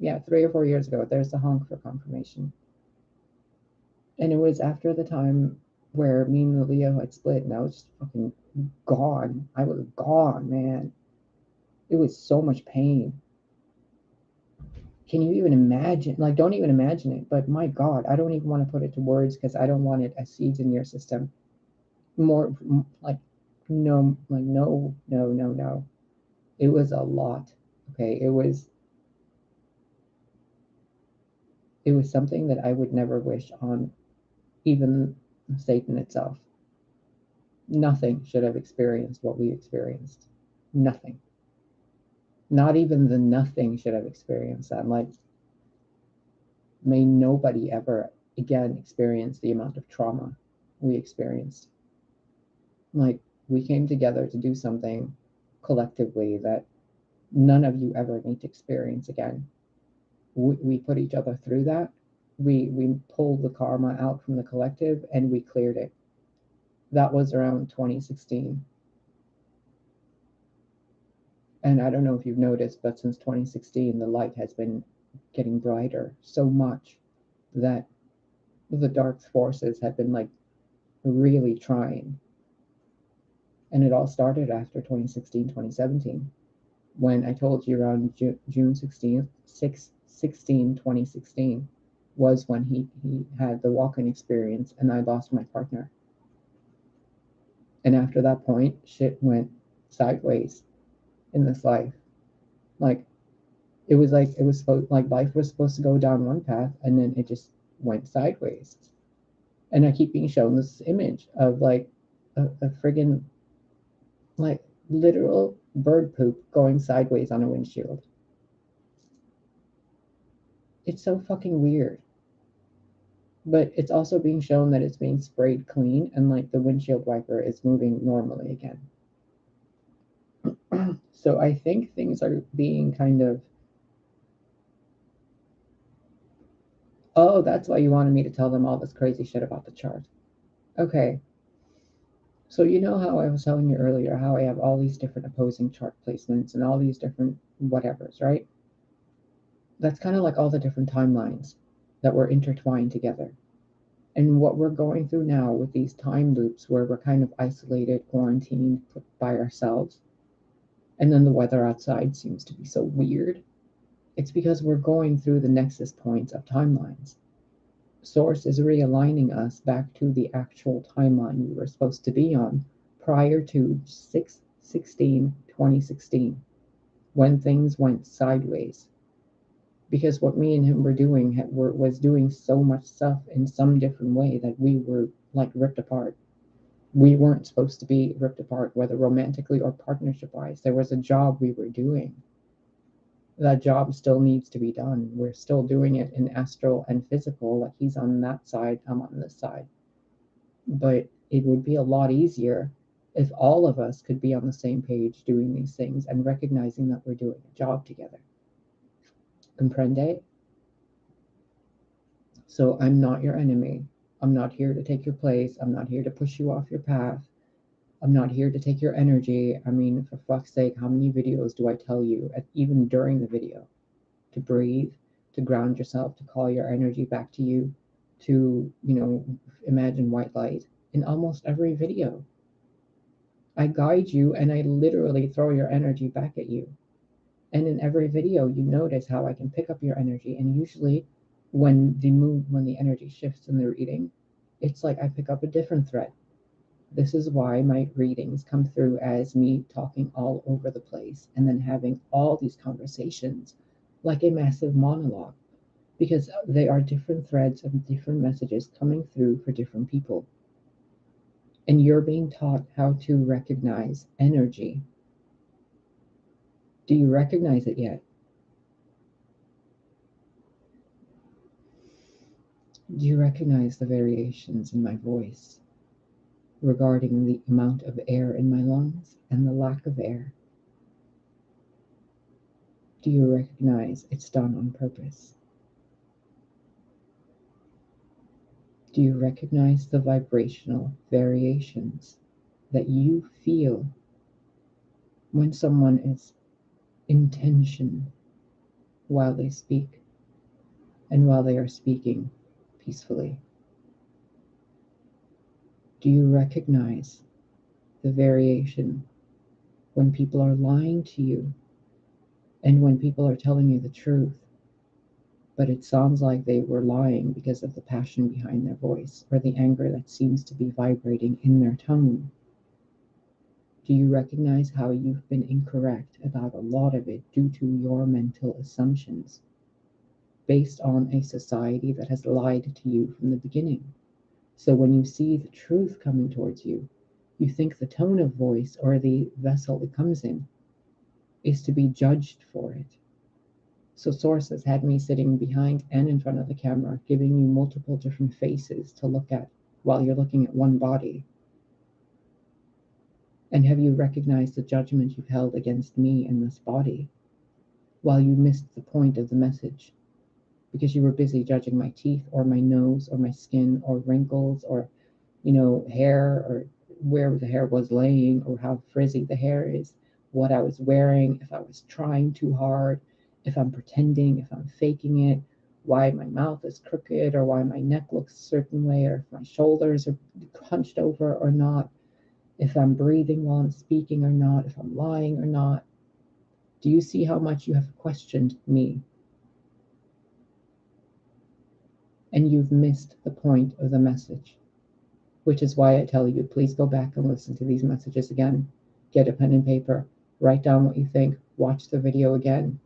Speaker 1: Yeah, 3 or 4 years ago. There's the honk for confirmation. And it was after the time where me and Leo had split, and I was just fucking gone. I was gone, man. It was so much pain. Can you even imagine? Like, don't even imagine it. But my God, I don't even want to put it to words because I don't want it as seeds in your system. More like, no, like, no, no, no, no. It was a lot. Okay. It was something that I would never wish on even Satan itself. Nothing should have experienced what we experienced. Nothing. Not even the nothing should have experienced that. Like, may nobody ever again experience the amount of trauma we experienced. Like, we came together to do something collectively that none of you ever need to experience again. We put each other through that. We pulled the karma out from the collective and we cleared it. That was around 2016. And I don't know if you've noticed, but since 2016, the light has been getting brighter so much that the dark forces have been like really trying. And it all started after 2016, 2017, when I told you around June 16th, 2016 was when he had the walk-in experience and I lost my partner. And after that point, shit went sideways in this life. Like, it was like life was supposed to go down one path and then it just went sideways. And I keep being shown this image of like a friggin' like literal bird poop going sideways on a windshield. It's so fucking weird. But it's also being shown that it's being sprayed clean and like the windshield wiper is moving normally again. So I think things are being kind of, oh, that's why you wanted me to tell them all this crazy shit about the chart. Okay. So you know how I was telling you earlier how I have all these different opposing chart placements and all these different whatevers, right? That's kind of like all the different timelines that were intertwined together. And what we're going through now with these time loops where we're kind of isolated, quarantined, put by ourselves, and then the weather outside seems to be so weird. It's because we're going through the nexus points of timelines. Source is realigning us back to the actual timeline we were supposed to be on prior to 6/16/2016, when things went sideways. Because what me and him were doing was doing so much stuff in some different way that we were like ripped apart. We weren't supposed to be ripped apart, whether romantically or partnership wise. There was a job we were doing. That job still needs to be done. We're still doing it in astral and physical, like he's on that side, I'm on this side. But it would be a lot easier if all of us could be on the same page doing these things and recognizing that we're doing a job together. Comprende? So I'm not your enemy. I'm not here to take your place. I'm not here to push you off your path. I'm not here to take your energy. I mean, for fuck's sake, how many videos do I tell you, even during the video, to breathe, to ground yourself, to call your energy back to you, to, imagine white light? In almost every video, I guide you and I literally throw your energy back at you. And in every video, you notice how I can pick up your energy. And usually, when the energy shifts in the reading, it's like I pick up a different thread. This is why my readings come through as me talking all over the place and then having all these conversations like a massive monologue, because they are different threads of different messages coming through for different people. And you're being taught how to recognize energy. Do you recognize it yet? Do you recognize the variations in my voice regarding the amount of air in my lungs and the lack of air? Do you recognize it's done on purpose? Do you recognize the vibrational variations that you feel when someone is in tension while they speak and while they are speaking peacefully? Do you recognize the variation when people are lying to you and when people are telling you the truth, but it sounds like they were lying because of the passion behind their voice or the anger that seems to be vibrating in their tone? Do you recognize how you've been incorrect about a lot of it due to your mental assumptions based on a society that has lied to you from the beginning? So when you see the truth coming towards you, you think the tone of voice or the vessel it comes in is to be judged for it. So sources had me sitting behind and in front of the camera, giving you multiple different faces to look at while you're looking at one body. And have you recognized the judgment you've held against me in this body while you missed the point of the message because you were busy judging my teeth or my nose or my skin or wrinkles or, hair, or where the hair was laying or how frizzy the hair is, what I was wearing, if I was trying too hard, if I'm pretending, if I'm faking it, why my mouth is crooked or why my neck looks a certain way or if my shoulders are hunched over or not, if I'm breathing while I'm speaking or not, if I'm lying or not. Do you see how much you have questioned me? And you've missed the point of the message, which is why I tell you, please go back and listen to these messages again. Get a pen and paper, write down what you think, watch the video again.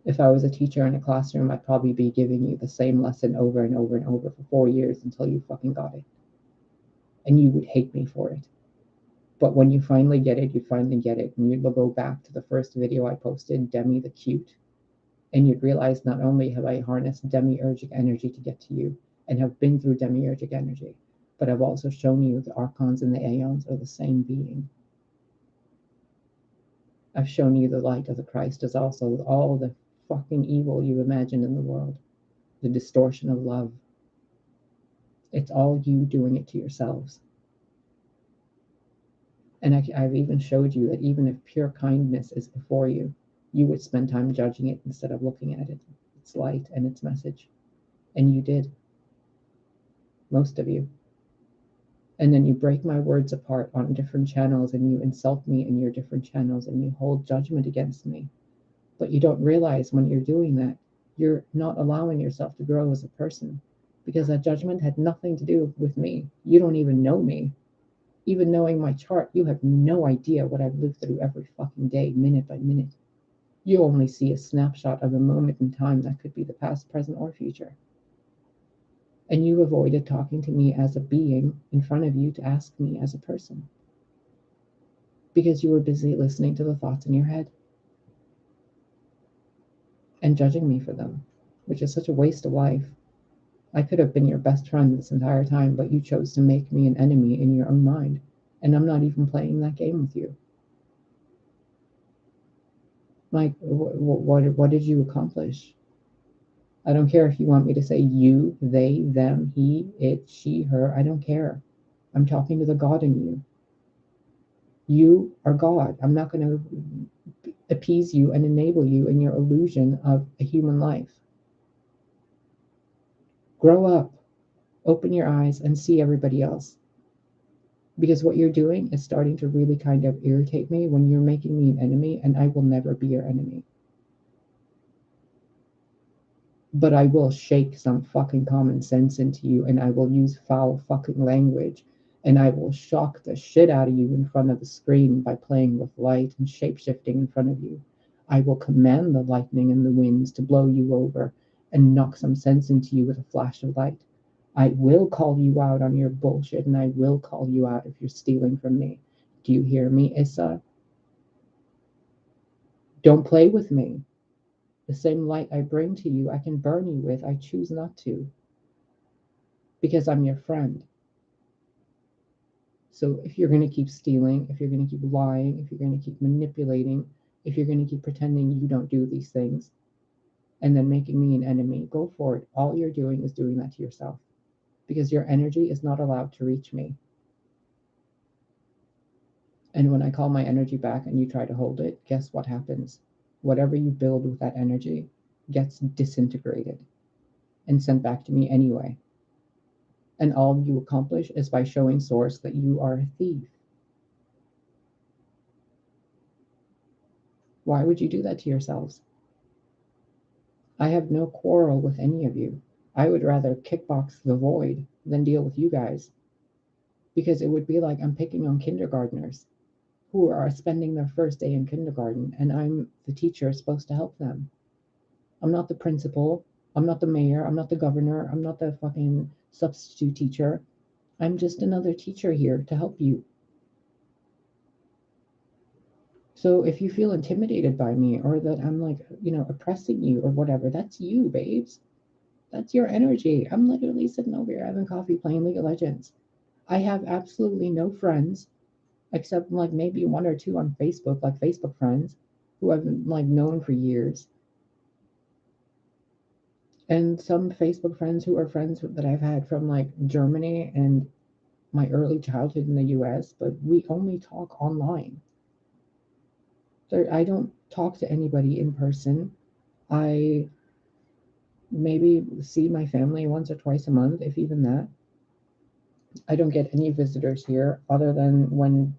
Speaker 1: If I was a teacher in a classroom, I'd probably be giving you the same lesson over and over and over for 4 years until you fucking got it. And you would hate me for it. But when you finally get it, you finally get it. And you'll go back to the first video I posted, Demi the Cute. And you'd realize not only have I harnessed demiurgic energy to get to you and have been through demiurgic energy, but I've also shown you the archons and the aeons are the same being. I've shown you the light of the Christ is also all the fucking evil you imagined in the world, the distortion of love. It's all you doing it to yourselves. And I've even showed you that even if pure kindness is before you, you would spend time judging it instead of looking at it, its light and its message. And you did, most of you. And then you break my words apart on different channels and you insult me in your different channels and you hold judgment against me. But you don't realize when you're doing that, you're not allowing yourself to grow as a person because that judgment had nothing to do with me. You don't even know me. Even knowing my chart, you have no idea what I've lived through every fucking day, minute by minute. You only see a snapshot of a moment in time that could be the past, present, or future. And you avoided talking to me as a being in front of you to ask me as a person because you were busy listening to the thoughts in your head and judging me for them, which is such a waste of life. I could have been your best friend this entire time, but you chose to make me an enemy in your own mind. And I'm not even playing that game with you. Like, what did you accomplish? I don't care if you want me to say you, they, them, he, it, she, her. I don't care. I'm talking to the God in you. You are God. I'm not going to appease you and enable you in your illusion of a human life. Grow up, open your eyes, and see everybody else. Because what you're doing is starting to really kind of irritate me when you're making me an enemy, and I will never be your enemy. But I will shake some fucking common sense into you, and I will use foul fucking language, and I will shock the shit out of you in front of the screen by playing with light and shape-shifting in front of you. I will command the lightning and the winds to blow you over and knock some sense into you with a flash of light. I will call you out on your bullshit, and I will call you out if you're stealing from me. Do you hear me, Issa? Don't play with me. The same light I bring to you, I can burn you with. I choose not to because I'm your friend. So if you're going to keep stealing, if you're going to keep lying, if you're going to keep manipulating, if you're going to keep pretending you don't do these things and then making me an enemy, go for it. All you're doing is doing that to yourself because your energy is not allowed to reach me. And when I call my energy back and you try to hold it, guess what happens? Whatever you build with that energy gets disintegrated and sent back to me anyway. And all you accomplish is by showing Source that you are a thief. Why would you do that to yourselves? I have no quarrel with any of you. I would rather kickbox the void than deal with you guys because it would be like I'm picking on kindergartners who are spending their first day in kindergarten and I'm the teacher supposed to help them. I'm not the principal. I'm not the mayor. I'm not the governor. I'm not the fucking substitute teacher. I'm just another teacher here to help you. So if you feel intimidated by me or that I'm like, oppressing you or whatever, that's you, babes. That's your energy. I'm literally sitting over here having coffee playing League of Legends. I have absolutely no friends except like maybe one or two on Facebook, like Facebook friends who I've like known for years. And some Facebook friends who are friends that I've had from like Germany and my early childhood in the US, but we only talk online. So I don't talk to anybody in person. I maybe see my family once or twice a month, if even that. I don't get any visitors here other than when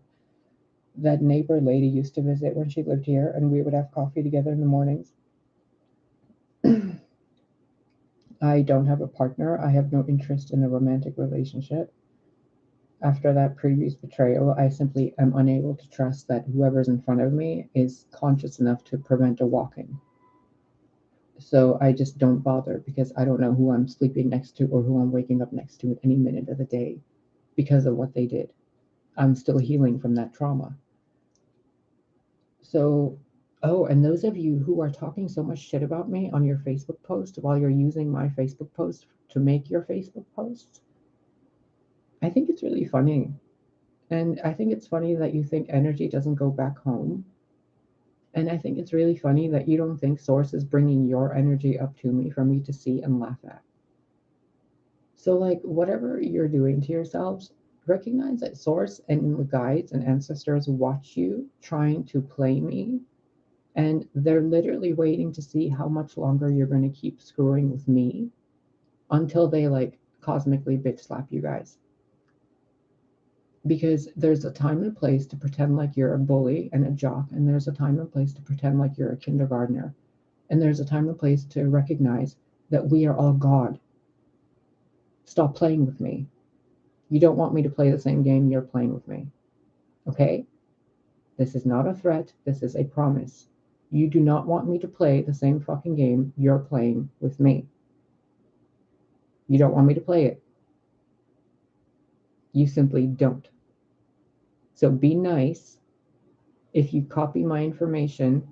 Speaker 1: that neighbor lady used to visit when she lived here, and we would have coffee together in the mornings. I don't have a partner. I have no interest in a romantic relationship. After that previous betrayal, I simply am unable to trust that whoever's in front of me is conscious enough to prevent a walk-in. So I just don't bother because I don't know who I'm sleeping next to or who I'm waking up next to at any minute of the day because of what they did. I'm still healing from that trauma. So Oh, and those of you who are talking so much shit about me on your Facebook post while you're using my Facebook post to make your Facebook posts, I think it's really funny. And I think it's funny that you think energy doesn't go back home. And I think it's really funny that you don't think Source is bringing your energy up to me for me to see and laugh at. So, like, whatever you're doing to yourselves, recognize that Source and the guides and ancestors watch you trying to play me, and they're literally waiting to see how much longer you're going to keep screwing with me until they, like, cosmically bitch slap you guys. Because there's a time and place to pretend like you're a bully and a jock, and there's a time and place to pretend like you're a kindergartner, and there's a time and place to recognize that we are all God. Stop playing with me. You don't want me to play the same game you're playing with me. Okay? This is not a threat. This is a promise. You do not want me to play the same fucking game you're playing with me. You don't want me to play it. You simply don't. So be nice. If you copy my information,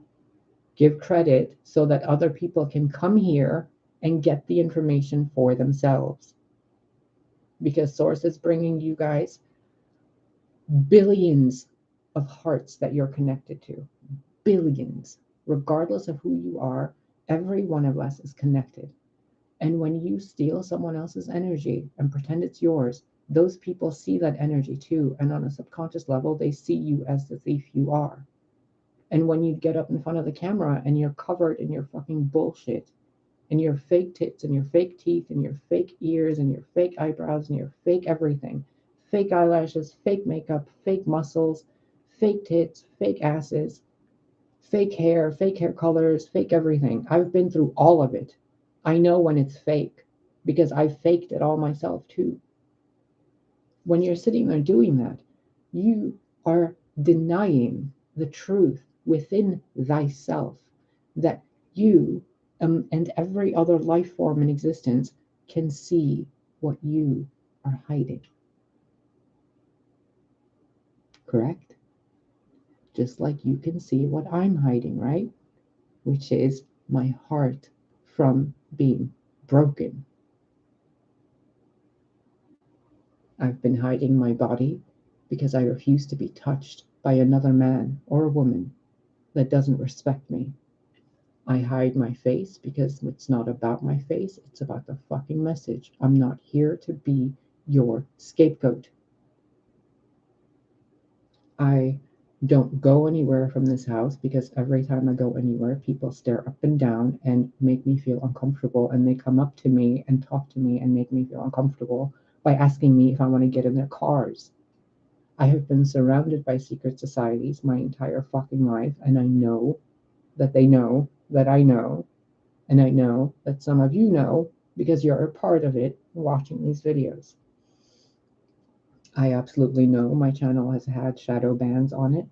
Speaker 1: give credit so that other people can come here and get the information for themselves. Because Source is bringing you guys billions of hearts that you're connected to. Billions. Regardless of who you are, every one of us is connected. And when you steal someone else's energy and pretend it's yours, those people see that energy too. And on a subconscious level, they see you as the thief you are. And when you get up in front of the camera and you're covered in your fucking bullshit and your fake tits and your fake teeth and your fake ears and your fake eyebrows and your fake everything, fake eyelashes, fake makeup, fake muscles, fake tits, fake asses, fake hair colors, fake everything. I've been through all of it. I know when it's fake because I faked it all myself too. When you're sitting there doing that, you are denying the truth within thyself that you and every other life form in existence can see what you are hiding. Correct? Just like you can see what I'm hiding, right? Which is my heart from being broken. I've been hiding my body because I refuse to be touched by another man or woman that doesn't respect me. I hide my face because it's not about my face, it's about the fucking message. I'm not here to be your scapegoat. I don't go anywhere from this house because every time I go anywhere, people stare up and down and make me feel uncomfortable. And they come up to me and talk to me and make me feel uncomfortable by asking me if I want to get in their cars. I have been surrounded by secret societies my entire fucking life, and I know that they know that I know, and I know that some of you know because you're a part of it watching these videos. I absolutely know my channel has had shadow bans on it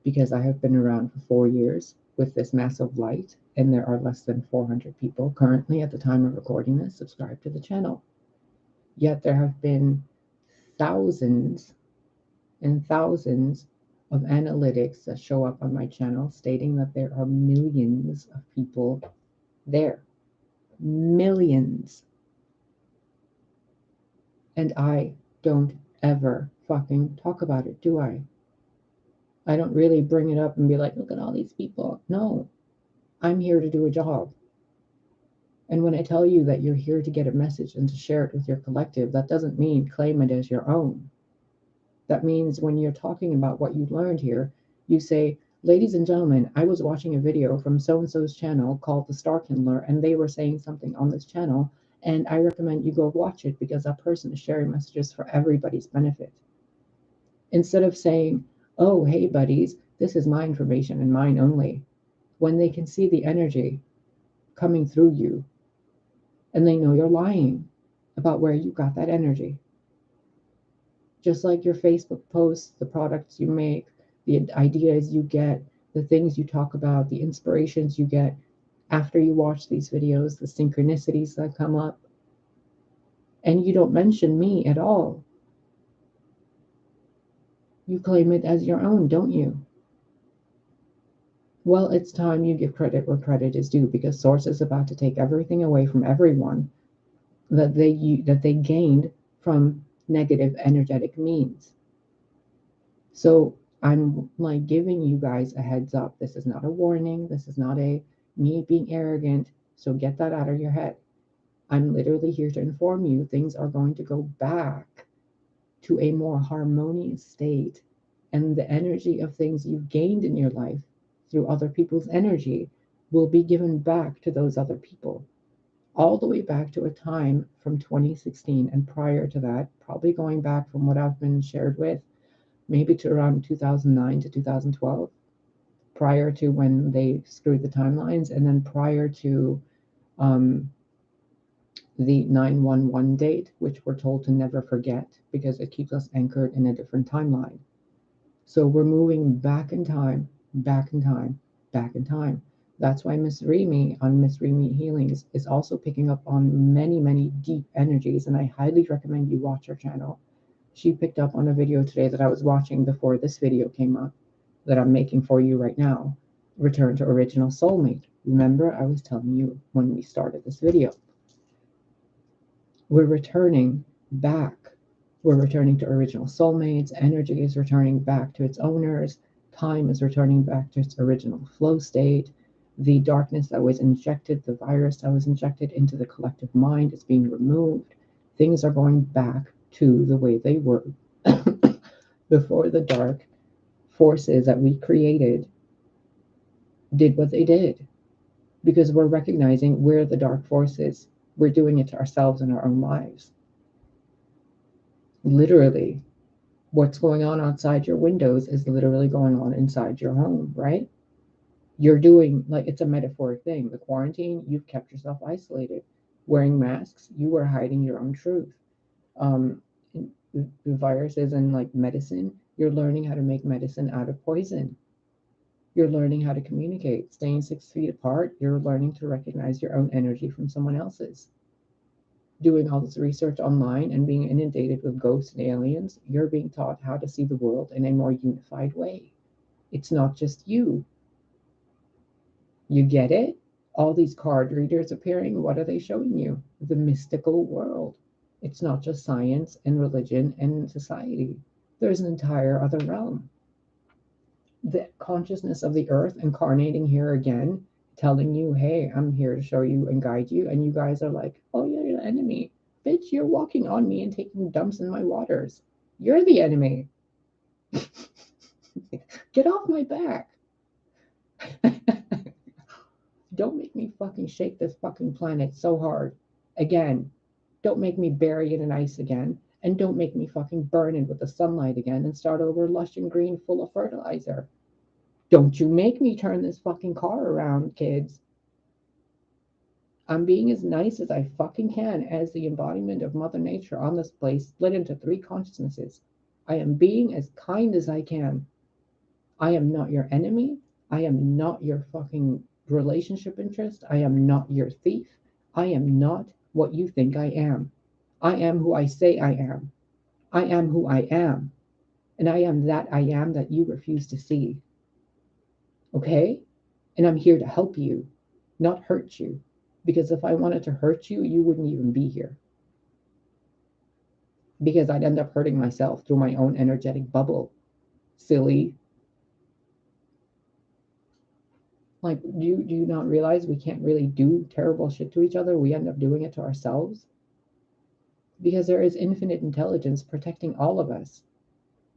Speaker 1: because I have been around for 4 years with this massive light, and there are less than 400 people currently at the time of recording this subscribed to the channel. Yet there have been thousands and thousands of analytics that show up on my channel stating that there are millions of people there. Millions. And I don't ever fucking talk about it, do I? I don't really bring it up and be like, look at all these people. No, I'm here to do a job. And when I tell you that you're here to get a message and to share it with your collective, that doesn't mean claim it as your own. That means when you're talking about what you learned here, you say, ladies and gentlemen, I was watching a video from so-and-so's channel called The Star Kindler, and they were saying something on this channel, and I recommend you go watch it because that person is sharing messages for everybody's benefit. Instead of saying, oh, hey, buddies, this is my information and mine only, when they can see the energy coming through you and they know you're lying about where you got that energy. Just like your Facebook posts, the products you make, the ideas you get, the things you talk about, the inspirations you get after you watch these videos, the synchronicities that come up, and you don't mention me at all. You claim it as your own, don't you? Well, it's time you give credit where credit is due, because Source is about to take everything away from everyone that they gained from negative energetic means. So I'm like giving you guys a heads up. This is not a warning. This is not a me being arrogant. So get that out of your head. I'm literally here to inform you things are going to go back to a more harmonious state. And the energy of things you've gained in your life through other people's energy will be given back to those other people. All the way back to a time from 2016 and prior to that, probably going back from what I've been shared with, maybe to around 2009 to 2012, prior to when they screwed the timelines, and then prior to um, the 911 date, which we're told to never forget because it keeps us anchored in a different timeline. So we're moving back in time, back in time, back in time. That's why Miss Remy on Miss Remy Healings is also picking up on many, many deep energies, and I highly recommend you watch her channel. She picked up on a video today that I was watching before this video came up that I'm making for you right now. Return to original soulmate. Remember, I was telling you when we started this video. We're returning back. We're returning to original soulmates. Energy is returning back to its owners. Time is returning back to its original flow state. The darkness that was injected, the virus that was injected into the collective mind is being removed. Things are going back to the way they were before the dark forces that we created did what they did, because we're recognizing we're the dark forces. We're doing it to ourselves in our own lives. Literally, what's going on outside your windows is literally going on inside your home, right? You're doing, like, it's a metaphoric thing. The quarantine, you've kept yourself isolated. Wearing masks, you were hiding your own truth. Um, Viruses and like medicine, you're learning how to make medicine out of poison. You're learning how to communicate. Staying 6 feet apart, you're learning to recognize your own energy from someone else's. Doing all this research online and being inundated with ghosts and aliens, you're being taught how to see the world in a more unified way. It's not just you. You get it? All these card readers appearing, what are they showing you? The mystical world. It's not just science and religion and society. There's an entire other realm. The consciousness of the earth incarnating here again, telling you, hey, I'm here to show you and guide you. And you guys are like, oh, yeah, you're the enemy. Bitch, you're walking on me and taking dumps in my waters. You're the enemy. Get off my back. Don't make me fucking shake this fucking planet so hard. Again. Don't make me bury it in ice again. And don't make me fucking burn it with the sunlight again and start over lush and green full of fertilizer. Don't you make me turn this fucking car around, kids. I'm being as nice as I fucking can as the embodiment of Mother Nature on this place, split into three consciousnesses. I am being as kind as I can. I am not your enemy. I am not your fucking relationship interest. I am not your thief. I am not what you think I am. I am who I say I am. I am who I am. And I am that I am that you refuse to see. Okay? And I'm here to help you, not hurt you. Because if I wanted to hurt you, you wouldn't even be here. Because I'd end up hurting myself through my own energetic bubble. Silly. Like, do you not realize we can't really do terrible shit to each other? We end up doing it to ourselves. Because there is infinite intelligence protecting all of us.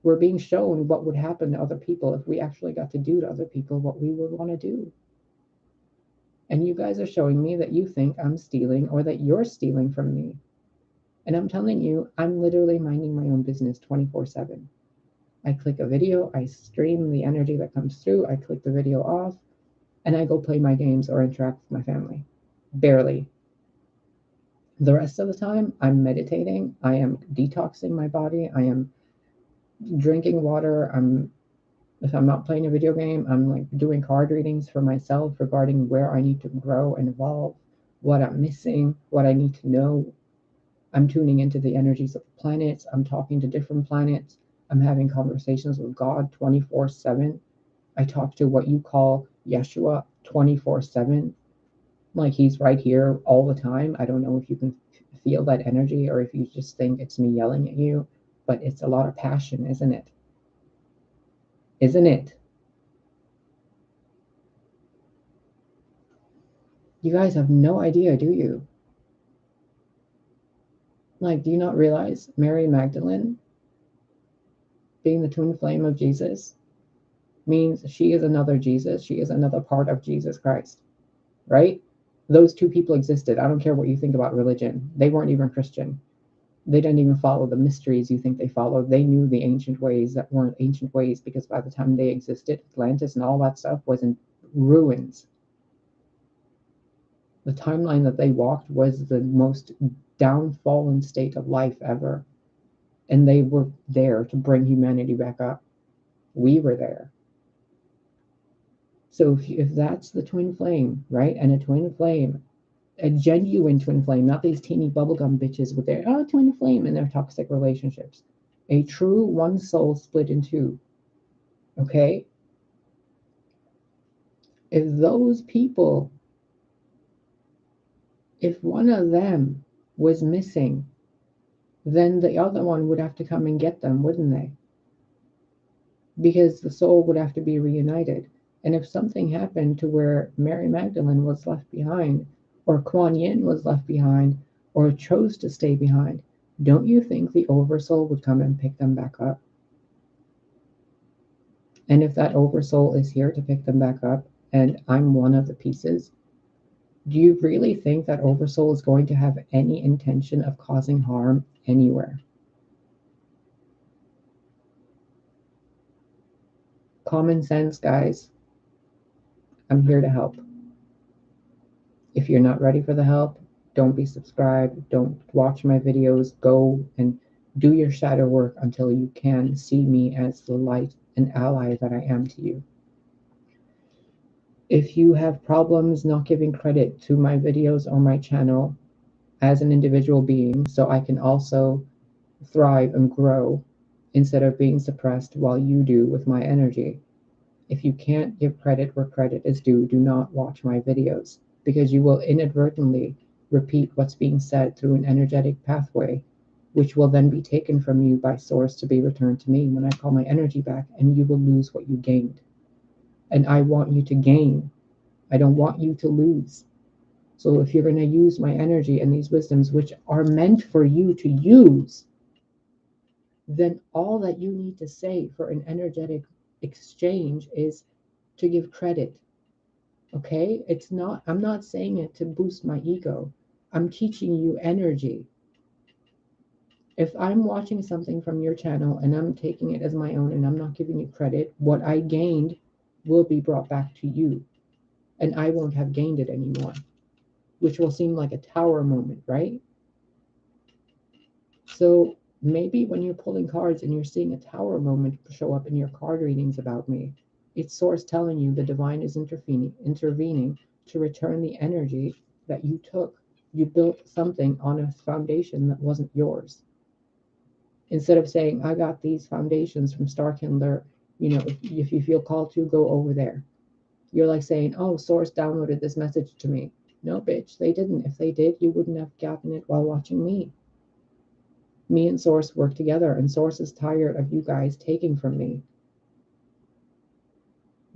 Speaker 1: We're being shown what would happen to other people if we actually got to do to other people what we would want to do. And you guys are showing me that you think I'm stealing or that you're stealing from me. And I'm telling you, I'm literally minding my own business 24/7. I click a video, I stream the energy that comes through, I click the video off, and I go play my games or interact with my family. Barely. The rest of the time, I'm meditating, I am detoxing my body, I am drinking water, if I'm not playing a video game, I'm like doing card readings for myself regarding where I need to grow and evolve, what I'm missing, what I need to know. I'm tuning into the energies of the planets. I'm talking to different planets. I'm having conversations with God 24/7. I talk to what you call Yeshua 24/7, like he's right here all the time. I don't know if you can feel that energy or if you just think it's me yelling at you, but it's a lot of passion, isn't it? Isn't it? You guys have no idea, do you? Like, do you not realize Mary Magdalene being the twin flame of Jesus means she is another Jesus? She is another part of Jesus Christ, right? Those two people existed. I don't care what you think about religion. They weren't even Christian. They didn't even follow the mysteries you think they followed. They knew the ancient ways that weren't ancient ways, because by the time they existed, Atlantis and all that stuff was in ruins. The timeline that they walked was the most downfallen state of life ever. And they were there to bring humanity back up. We were there. So if that's the twin flame, right? And a twin flame, a genuine twin flame, not these teeny bubblegum bitches with their twin flame and their toxic relationships. A true one soul split in two. Okay? If those people, if one of them was missing, then the other one would have to come and get them, wouldn't they? Because the soul would have to be reunited. And if something happened to where Mary Magdalene was left behind, or Kuan Yin was left behind, or chose to stay behind, don't you think the Oversoul would come and pick them back up? And if that Oversoul is here to pick them back up, and I'm one of the pieces, do you really think that Oversoul is going to have any intention of causing harm anywhere? Common sense, guys. I'm here to help. If you're not ready for the help, don't be subscribed. Don't watch my videos. Go and do your shadow work until you can see me as the light and ally that I am to you. If you have problems not giving credit to my videos or my channel as an individual being, so I can also thrive and grow instead of being suppressed while you do with my energy. If you can't give credit where credit is due, do not watch my videos, because you will inadvertently repeat what's being said through an energetic pathway, which will then be taken from you by source to be returned to me when I call my energy back, and you will lose what you gained. And I want you to gain. I don't want you to lose. So if you're going to use my energy and these wisdoms, which are meant for you to use, then all that you need to say for an energetic exchange is to give credit. Okay? I'm not saying it to boost my ego. I'm teaching you energy. If I'm watching something from your channel and I'm taking it as my own and I'm not giving you credit, what I gained will be brought back to you. And I won't have gained it anymore, which will seem like a tower moment, right? So maybe when you're pulling cards and you're seeing a tower moment show up in your card readings about me, it's source telling you the divine is intervening to return the energy that you took. You built something on a foundation that wasn't yours. Instead of saying, I got these foundations from Starkindler, if you feel called to, go over there. You're like saying, oh, source downloaded this message to me. No, bitch, they didn't. If they did, you wouldn't have gotten it while watching me. Me and Source work together, and Source is tired of you guys taking from me.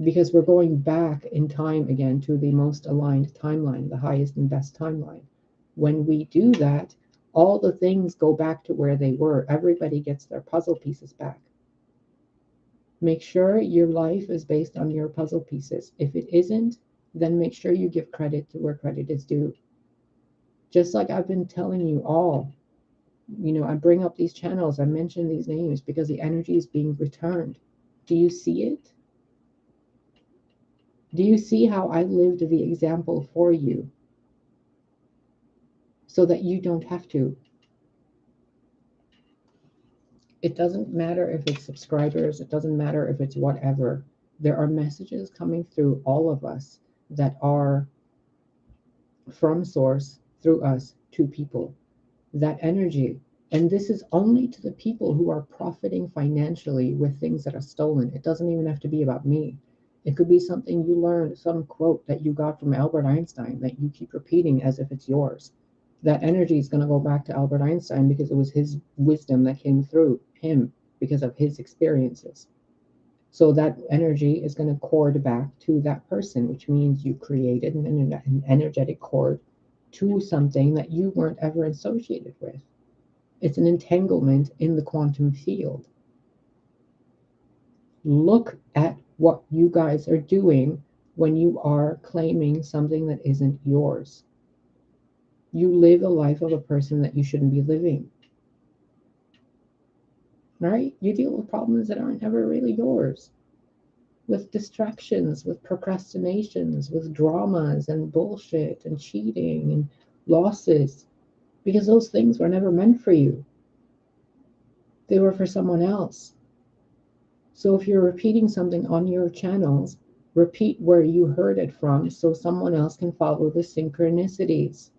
Speaker 1: Because we're going back in time again to the most aligned timeline, the highest and best timeline. When we do that, all the things go back to where they were. Everybody gets their puzzle pieces back. Make sure your life is based on your puzzle pieces. If it isn't, then make sure you give credit to where credit is due. Just like I've been telling you all, I bring up these channels, I mention these names because the energy is being returned. Do you see it? Do you see how I lived the example for you so that you don't have to? It doesn't matter if it's subscribers, it doesn't matter if it's whatever. There are messages coming through all of us that are from source through us to people. That energy. And this is only to the people who are profiting financially with things that are stolen. It doesn't even have to be about me. It could be something you learned, some quote that you got from Albert Einstein that you keep repeating as if it's yours. That energy is going to go back to Albert Einstein because it was his wisdom that came through him because of his experiences. So that energy is going to cord back to that person, which means you created an energetic cord to something that you weren't ever associated with. It's an entanglement in the quantum field. Look at what you guys are doing when you are claiming something that isn't yours. You live a life of a person that you shouldn't be living. Right? You deal with problems that aren't ever really yours. With distractions, with procrastinations, with dramas and bullshit and cheating and losses. Because those things were never meant for you. They were for someone else. So if you're repeating something on your channels, repeat where you heard it from so someone else can follow the synchronicities.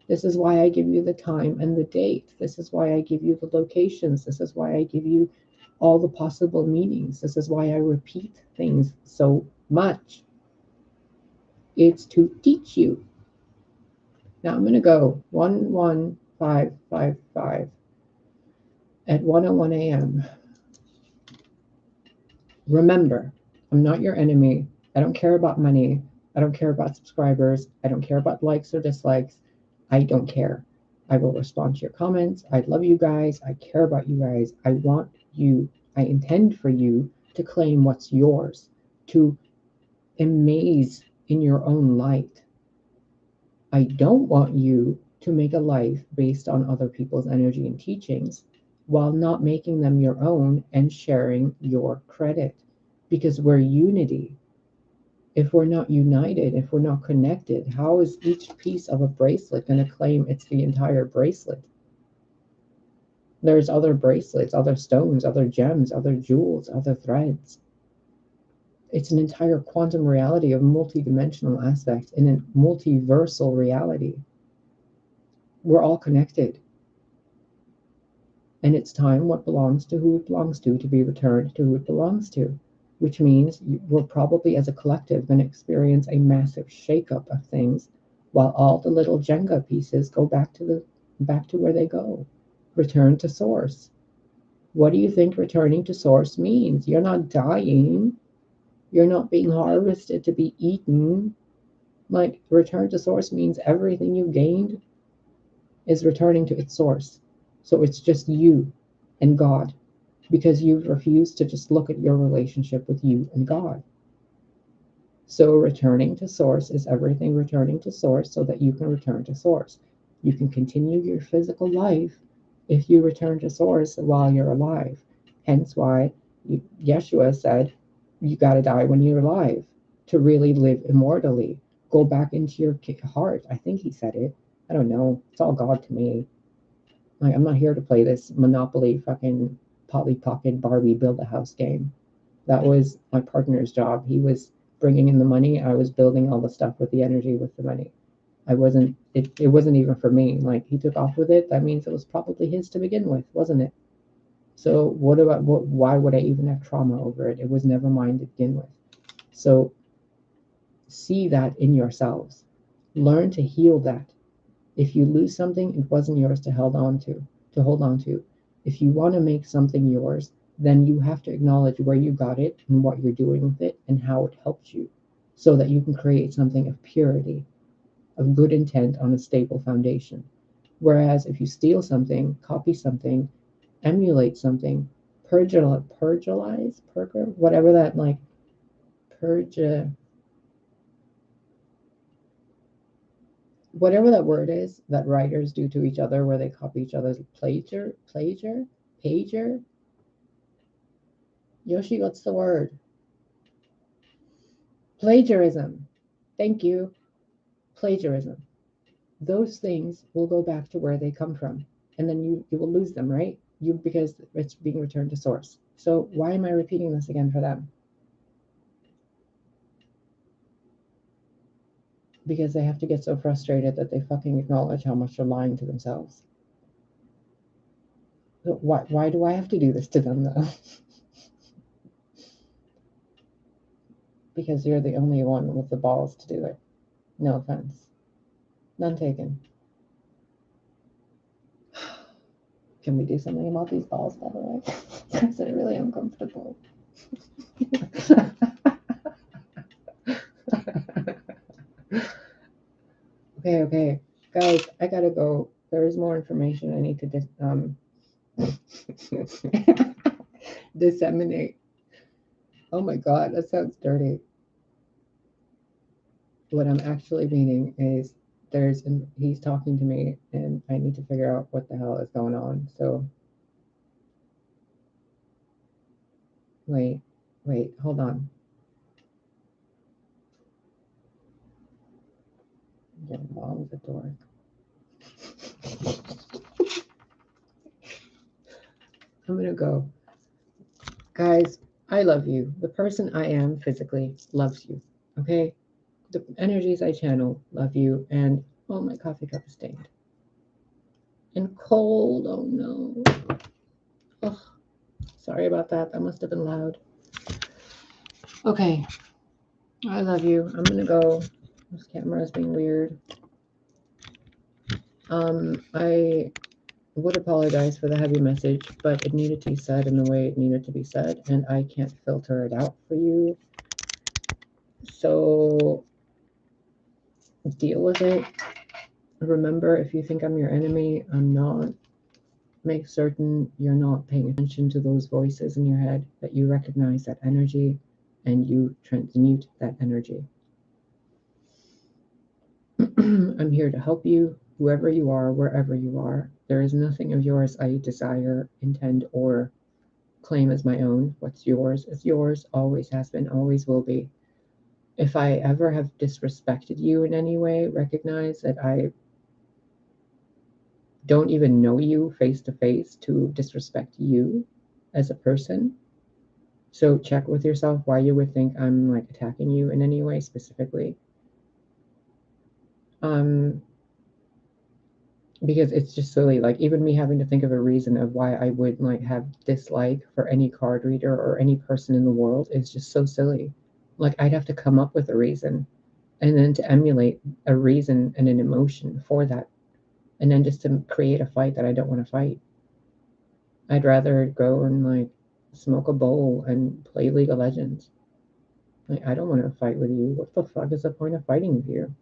Speaker 1: This is why I give you the time and the date. This is why I give you the locations. This is why I give you all the possible meanings. This is why I repeat things so much. It's to teach you. Now I'm going to go 11555 at 1:01 a.m. Remember, I'm not your enemy. I don't care about money. I don't care about subscribers. I don't care about likes or dislikes. I don't care. I will respond to your comments. I love you guys. I care about you guys. I want you, I intend for you to claim what's yours, to amaze in your own light. I don't want you to make a life based on other people's energy and teachings while not making them your own and sharing your credit. Because we're unity. If we're not united, if we're not connected, how is each piece of a bracelet going to claim it's the entire bracelet? There's other bracelets, other stones, other gems, other jewels, other threads. It's an entire quantum reality of multidimensional aspects in a multiversal reality. We're all connected. And it's time what belongs to who it belongs to be returned to who it belongs to, which means we're probably as a collective going to experience a massive shakeup of things while all the little Jenga pieces go back to where they go. Return to source. What do you think returning to source means? You're not dying. You're not being harvested to be eaten. Like, return to source means everything you gained is returning to its source. So it's just you and God, because you've refused to just look at your relationship with you and God. So returning to source is everything returning to source so that you can return to source. You can continue your physical life if you return to source while you're alive. Hence why Yeshua said, you got to die when you're alive to really live immortally. Go back into your heart. I think he said it. I don't know. It's all God to me. Like, I'm not here to play this Monopoly fucking Polly Pocket Barbie build a house game. That was my partner's job. He was bringing in the money. I was building all the stuff with the energy with the money. It wasn't even for me. Like, he took off with it. That means it was probably his to begin with, wasn't it? So why would I even have trauma over it? It was never mine to begin with. So see that in yourselves. Learn to heal that. If you lose something, it wasn't yours to hold on to. If you want to make something yours, then you have to acknowledge where you got it and what you're doing with it and how it helped you, so that you can create something of purity, of good intent on a stable foundation. Whereas if you steal something, copy something, emulate something, whatever that, like, purge, whatever that word is that writers do to each other, where they copy each other's pager. Yoshi, what's the word? Plagiarism. Thank you. Plagiarism. Those things will go back to where they come from, and then you will lose them, right? Because it's being returned to source. So why am I repeating this again for them? Because they have to get so frustrated that they fucking acknowledge how much they're lying to themselves. So why do I have to do this to them, though? because you're the only one with the balls to do it. No offense. None taken. Can we do something about these balls, by the way? Because they're really uncomfortable. Okay. Guys, I gotta go. There is more information I need to disseminate. Oh my god, that sounds dirty. What I'm actually meaning is he's talking to me and I need to figure out what the hell is going on. So wait, hold on. Your mom's a dork. I'm gonna go. Guys, I love you. The person I am physically loves you. Okay? The energies I channel love you. And oh, my coffee cup is stained. And cold. Oh no. Oh, sorry about that. That must have been loud. Okay. I love you. I'm gonna go. This camera is being weird. I would apologize for the heavy message, but it needed to be said in the way it needed to be said, and I can't filter it out for you. So deal with it. Remember, if you think I'm your enemy, I'm not. Make certain you're not paying attention to those voices in your head, that you recognize that energy and you transmute that energy. I'm here to help you, whoever you are, wherever you are. There is nothing of yours I desire, intend, or claim as my own. What's yours is yours, always has been, always will be. If I ever have disrespected you in any way, recognize that I don't even know you face to face to disrespect you as a person. So check with yourself why you would think I'm like attacking you in any way specifically. Because it's just silly. Like even me having to think of a reason of why I would like have dislike for any card reader or any person in the world is just so silly. Like I'd have to come up with a reason and then to emulate a reason and an emotion for that. And then just to create a fight that I don't want to fight. I'd rather go and like smoke a bowl and play League of Legends. Like I don't want to fight with you. What the fuck is the point of fighting with you?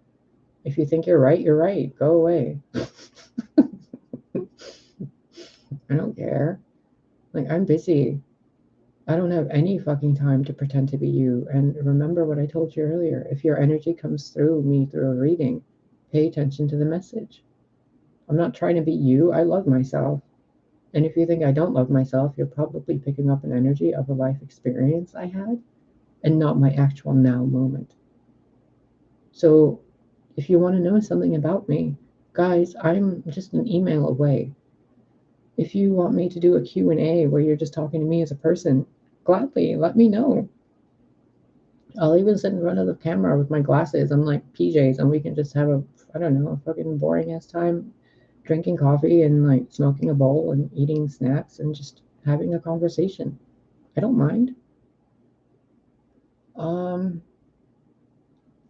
Speaker 1: If you think you're right, you're right. Go away. I don't care. Like, I'm busy. I don't have any fucking time to pretend to be you. And remember what I told you earlier. If your energy comes through me through a reading, pay attention to the message. I'm not trying to be you. I love myself. And if you think I don't love myself, you're probably picking up an energy of a life experience I had and not my actual now moment. So if you want to know something about me, guys, I'm just an email away. If you want me to do a Q&A where you're just talking to me as a person, gladly let me know. I'll even sit in front of the camera with my glasses and like PJs and we can just have I don't know, a fucking boring ass time drinking coffee and like smoking a bowl and eating snacks and just having a conversation. I don't mind.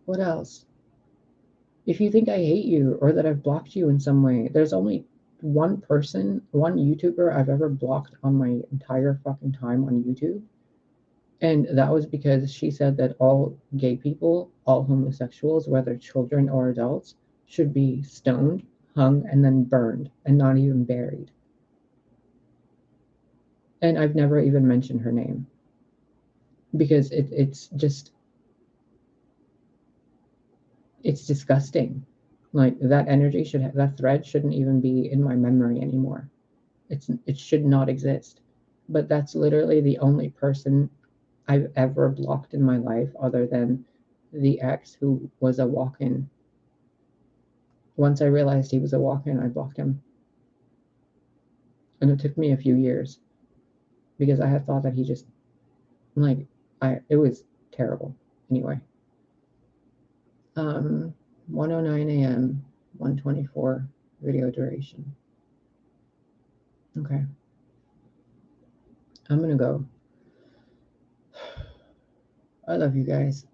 Speaker 1: What else? If you think I hate you or that I've blocked you in some way, there's only one person, one YouTuber I've ever blocked on my entire fucking time on YouTube. And that was because she said that all gay people, all homosexuals, whether children or adults, should be stoned, hung, and then burned, and not even buried. And I've never even mentioned her name because it's just, it's disgusting. Like that energy that thread shouldn't even be in my memory anymore. It should not exist. But that's literally the only person I've ever blocked in my life other than the ex who was a walk-in. Once I realized he was a walk-in, I blocked him. And it took me a few years because I had thought that he just like it was terrible. Anyway. 1:09 a.m., 124 video duration. Okay. I'm gonna go. I love you guys.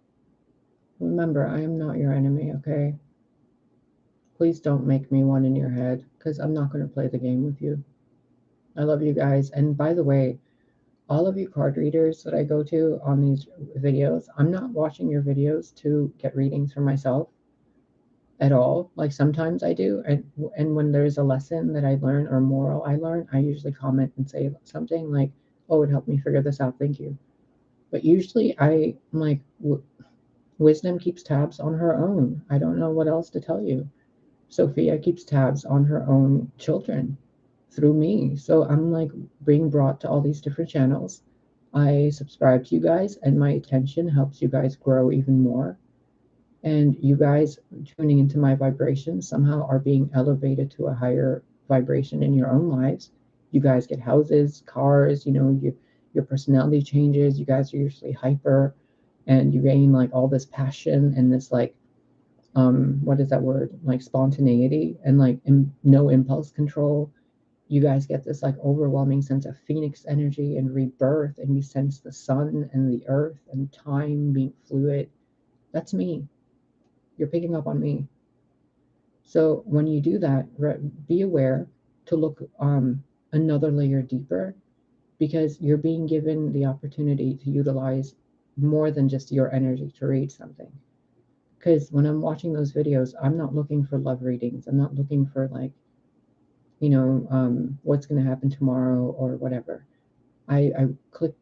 Speaker 1: Remember, I am not your enemy, okay? Please don't make me one in your head, because I'm not going to play the game with you. I love you guys. And by the way, all of you card readers that I go to on these videos, I'm not watching your videos to get readings for myself at all. Like sometimes I do, and when there's a lesson that I learn or moral I learn, I usually comment and say something like, "Oh, it helped me figure this out. Thank you." But usually I'm like, wisdom keeps tabs on her own. I don't know what else to tell you. Sophia keeps tabs on her own children through me. So I'm like being brought to all these different channels. I subscribe to you guys, and my attention helps you guys grow even more. And you guys tuning into my vibration somehow are being elevated to a higher vibration in your own lives. You guys get houses, cars, your personality changes. You guys are usually hyper, and you gain like all this passion and this like what is that word, like spontaneity and like no impulse control. You guys get this like overwhelming sense of phoenix energy and rebirth, and you sense the sun and the earth and time being fluid. That's me. You're picking up on me. So when you do that, be aware to look another layer deeper, because you're being given the opportunity to utilize more than just your energy to read something. Because when I'm watching those videos, I'm not looking for love readings. I'm not looking for like, what's going to happen tomorrow or whatever. I click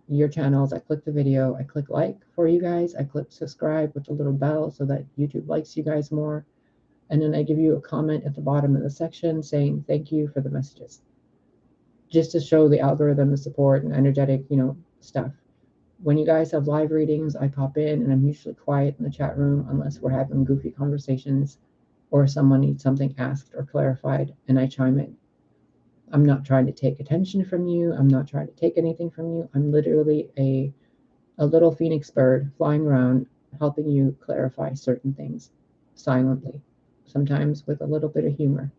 Speaker 1: your channels, I click the video, I click like for you guys, I click subscribe with the little bell so that YouTube likes you guys more. And then I give you a comment at the bottom of the section saying thank you for the messages, just to show the algorithm the support and energetic, stuff. When you guys have live readings, I pop in and I'm usually quiet in the chat room unless we're having goofy conversations or someone needs something asked or clarified, and I chime in. I'm not trying to take attention from you. I'm not trying to take anything from you. I'm literally a little phoenix bird flying around helping you clarify certain things silently, sometimes with a little bit of humor.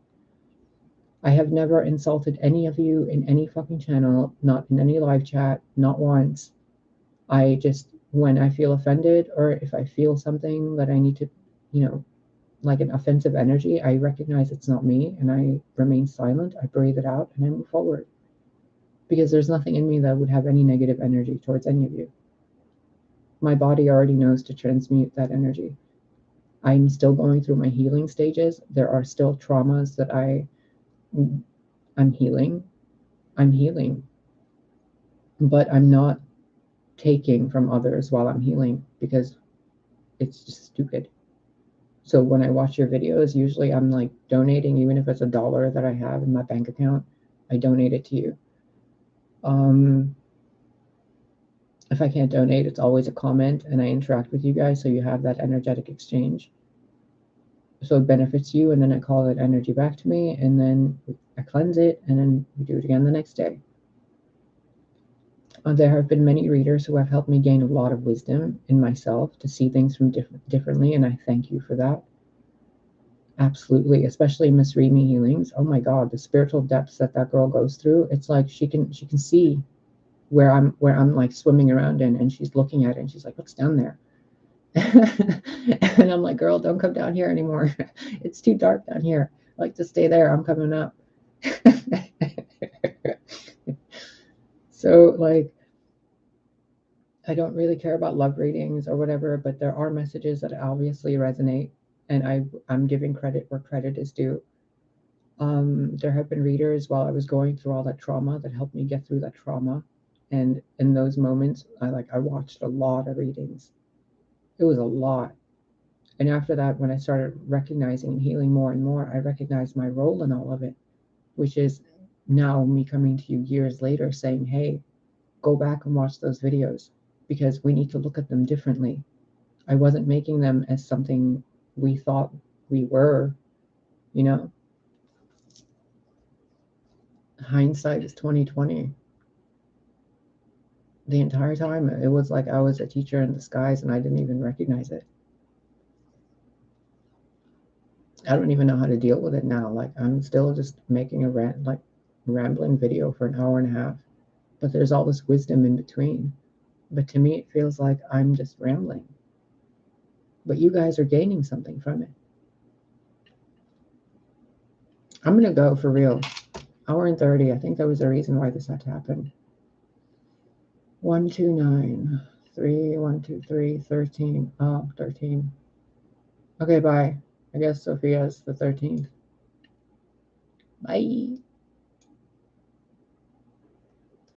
Speaker 1: I have never insulted any of you in any fucking channel, not in any live chat, not once. I just, when I feel offended or if I feel something that I need to, like an offensive energy, I recognize it's not me and I remain silent. I breathe it out and I move forward, because there's nothing in me that would have any negative energy towards any of you. My body already knows to transmute that energy. I'm still going through my healing stages. There are still traumas that I'm healing. I'm healing, but I'm not taking from others while I'm healing, because it's just stupid. So when I watch your videos, usually I'm like donating, even if it's $1 that I have in my bank account, I donate it to you. If I can't donate, it's always a comment and I interact with you guys, so you have that energetic exchange. So it benefits you, and then I call that energy back to me, and then I cleanse it, and then we do it again the next day. There have been many readers who have helped me gain a lot of wisdom in myself to see things from differently, and I thank you for that. Absolutely, especially Miss Reemies healings. Oh my God, the spiritual depths that girl goes through. It's like she can see where I'm like swimming around in, and she's looking at it and she's like, what's down there? And I'm like, girl, don't come down here anymore. It's too dark down here. Like, to stay there. I'm coming up. So like, I don't really care about love readings or whatever, but there are messages that obviously resonate, and I'm giving credit where credit is due. There have been readers while I was going through all that trauma that helped me get through that trauma. And in those moments, I watched a lot of readings. It was a lot. And after that, when I started recognizing and healing more and more, I recognized my role in all of it, which is now me coming to you years later saying, hey, go back and watch those videos, because we need to look at them differently. I wasn't making them as something we thought we were, you know? Hindsight is 2020. The entire time, it was like I was a teacher in disguise and I didn't even recognize it. I don't even know how to deal with it now. Like, I'm still just making a rambling video for an hour and a half, but there's all this wisdom in between. But to me, it feels like I'm just rambling. but you guys are gaining something from it. I'm going to go for real. Hour and 30. I think that was the reason why this had to happen. 1, 2, 9, 3, 1, 2, 3, 13. Oh, 13. Okay, bye. I guess Sophia's the 13th. Bye.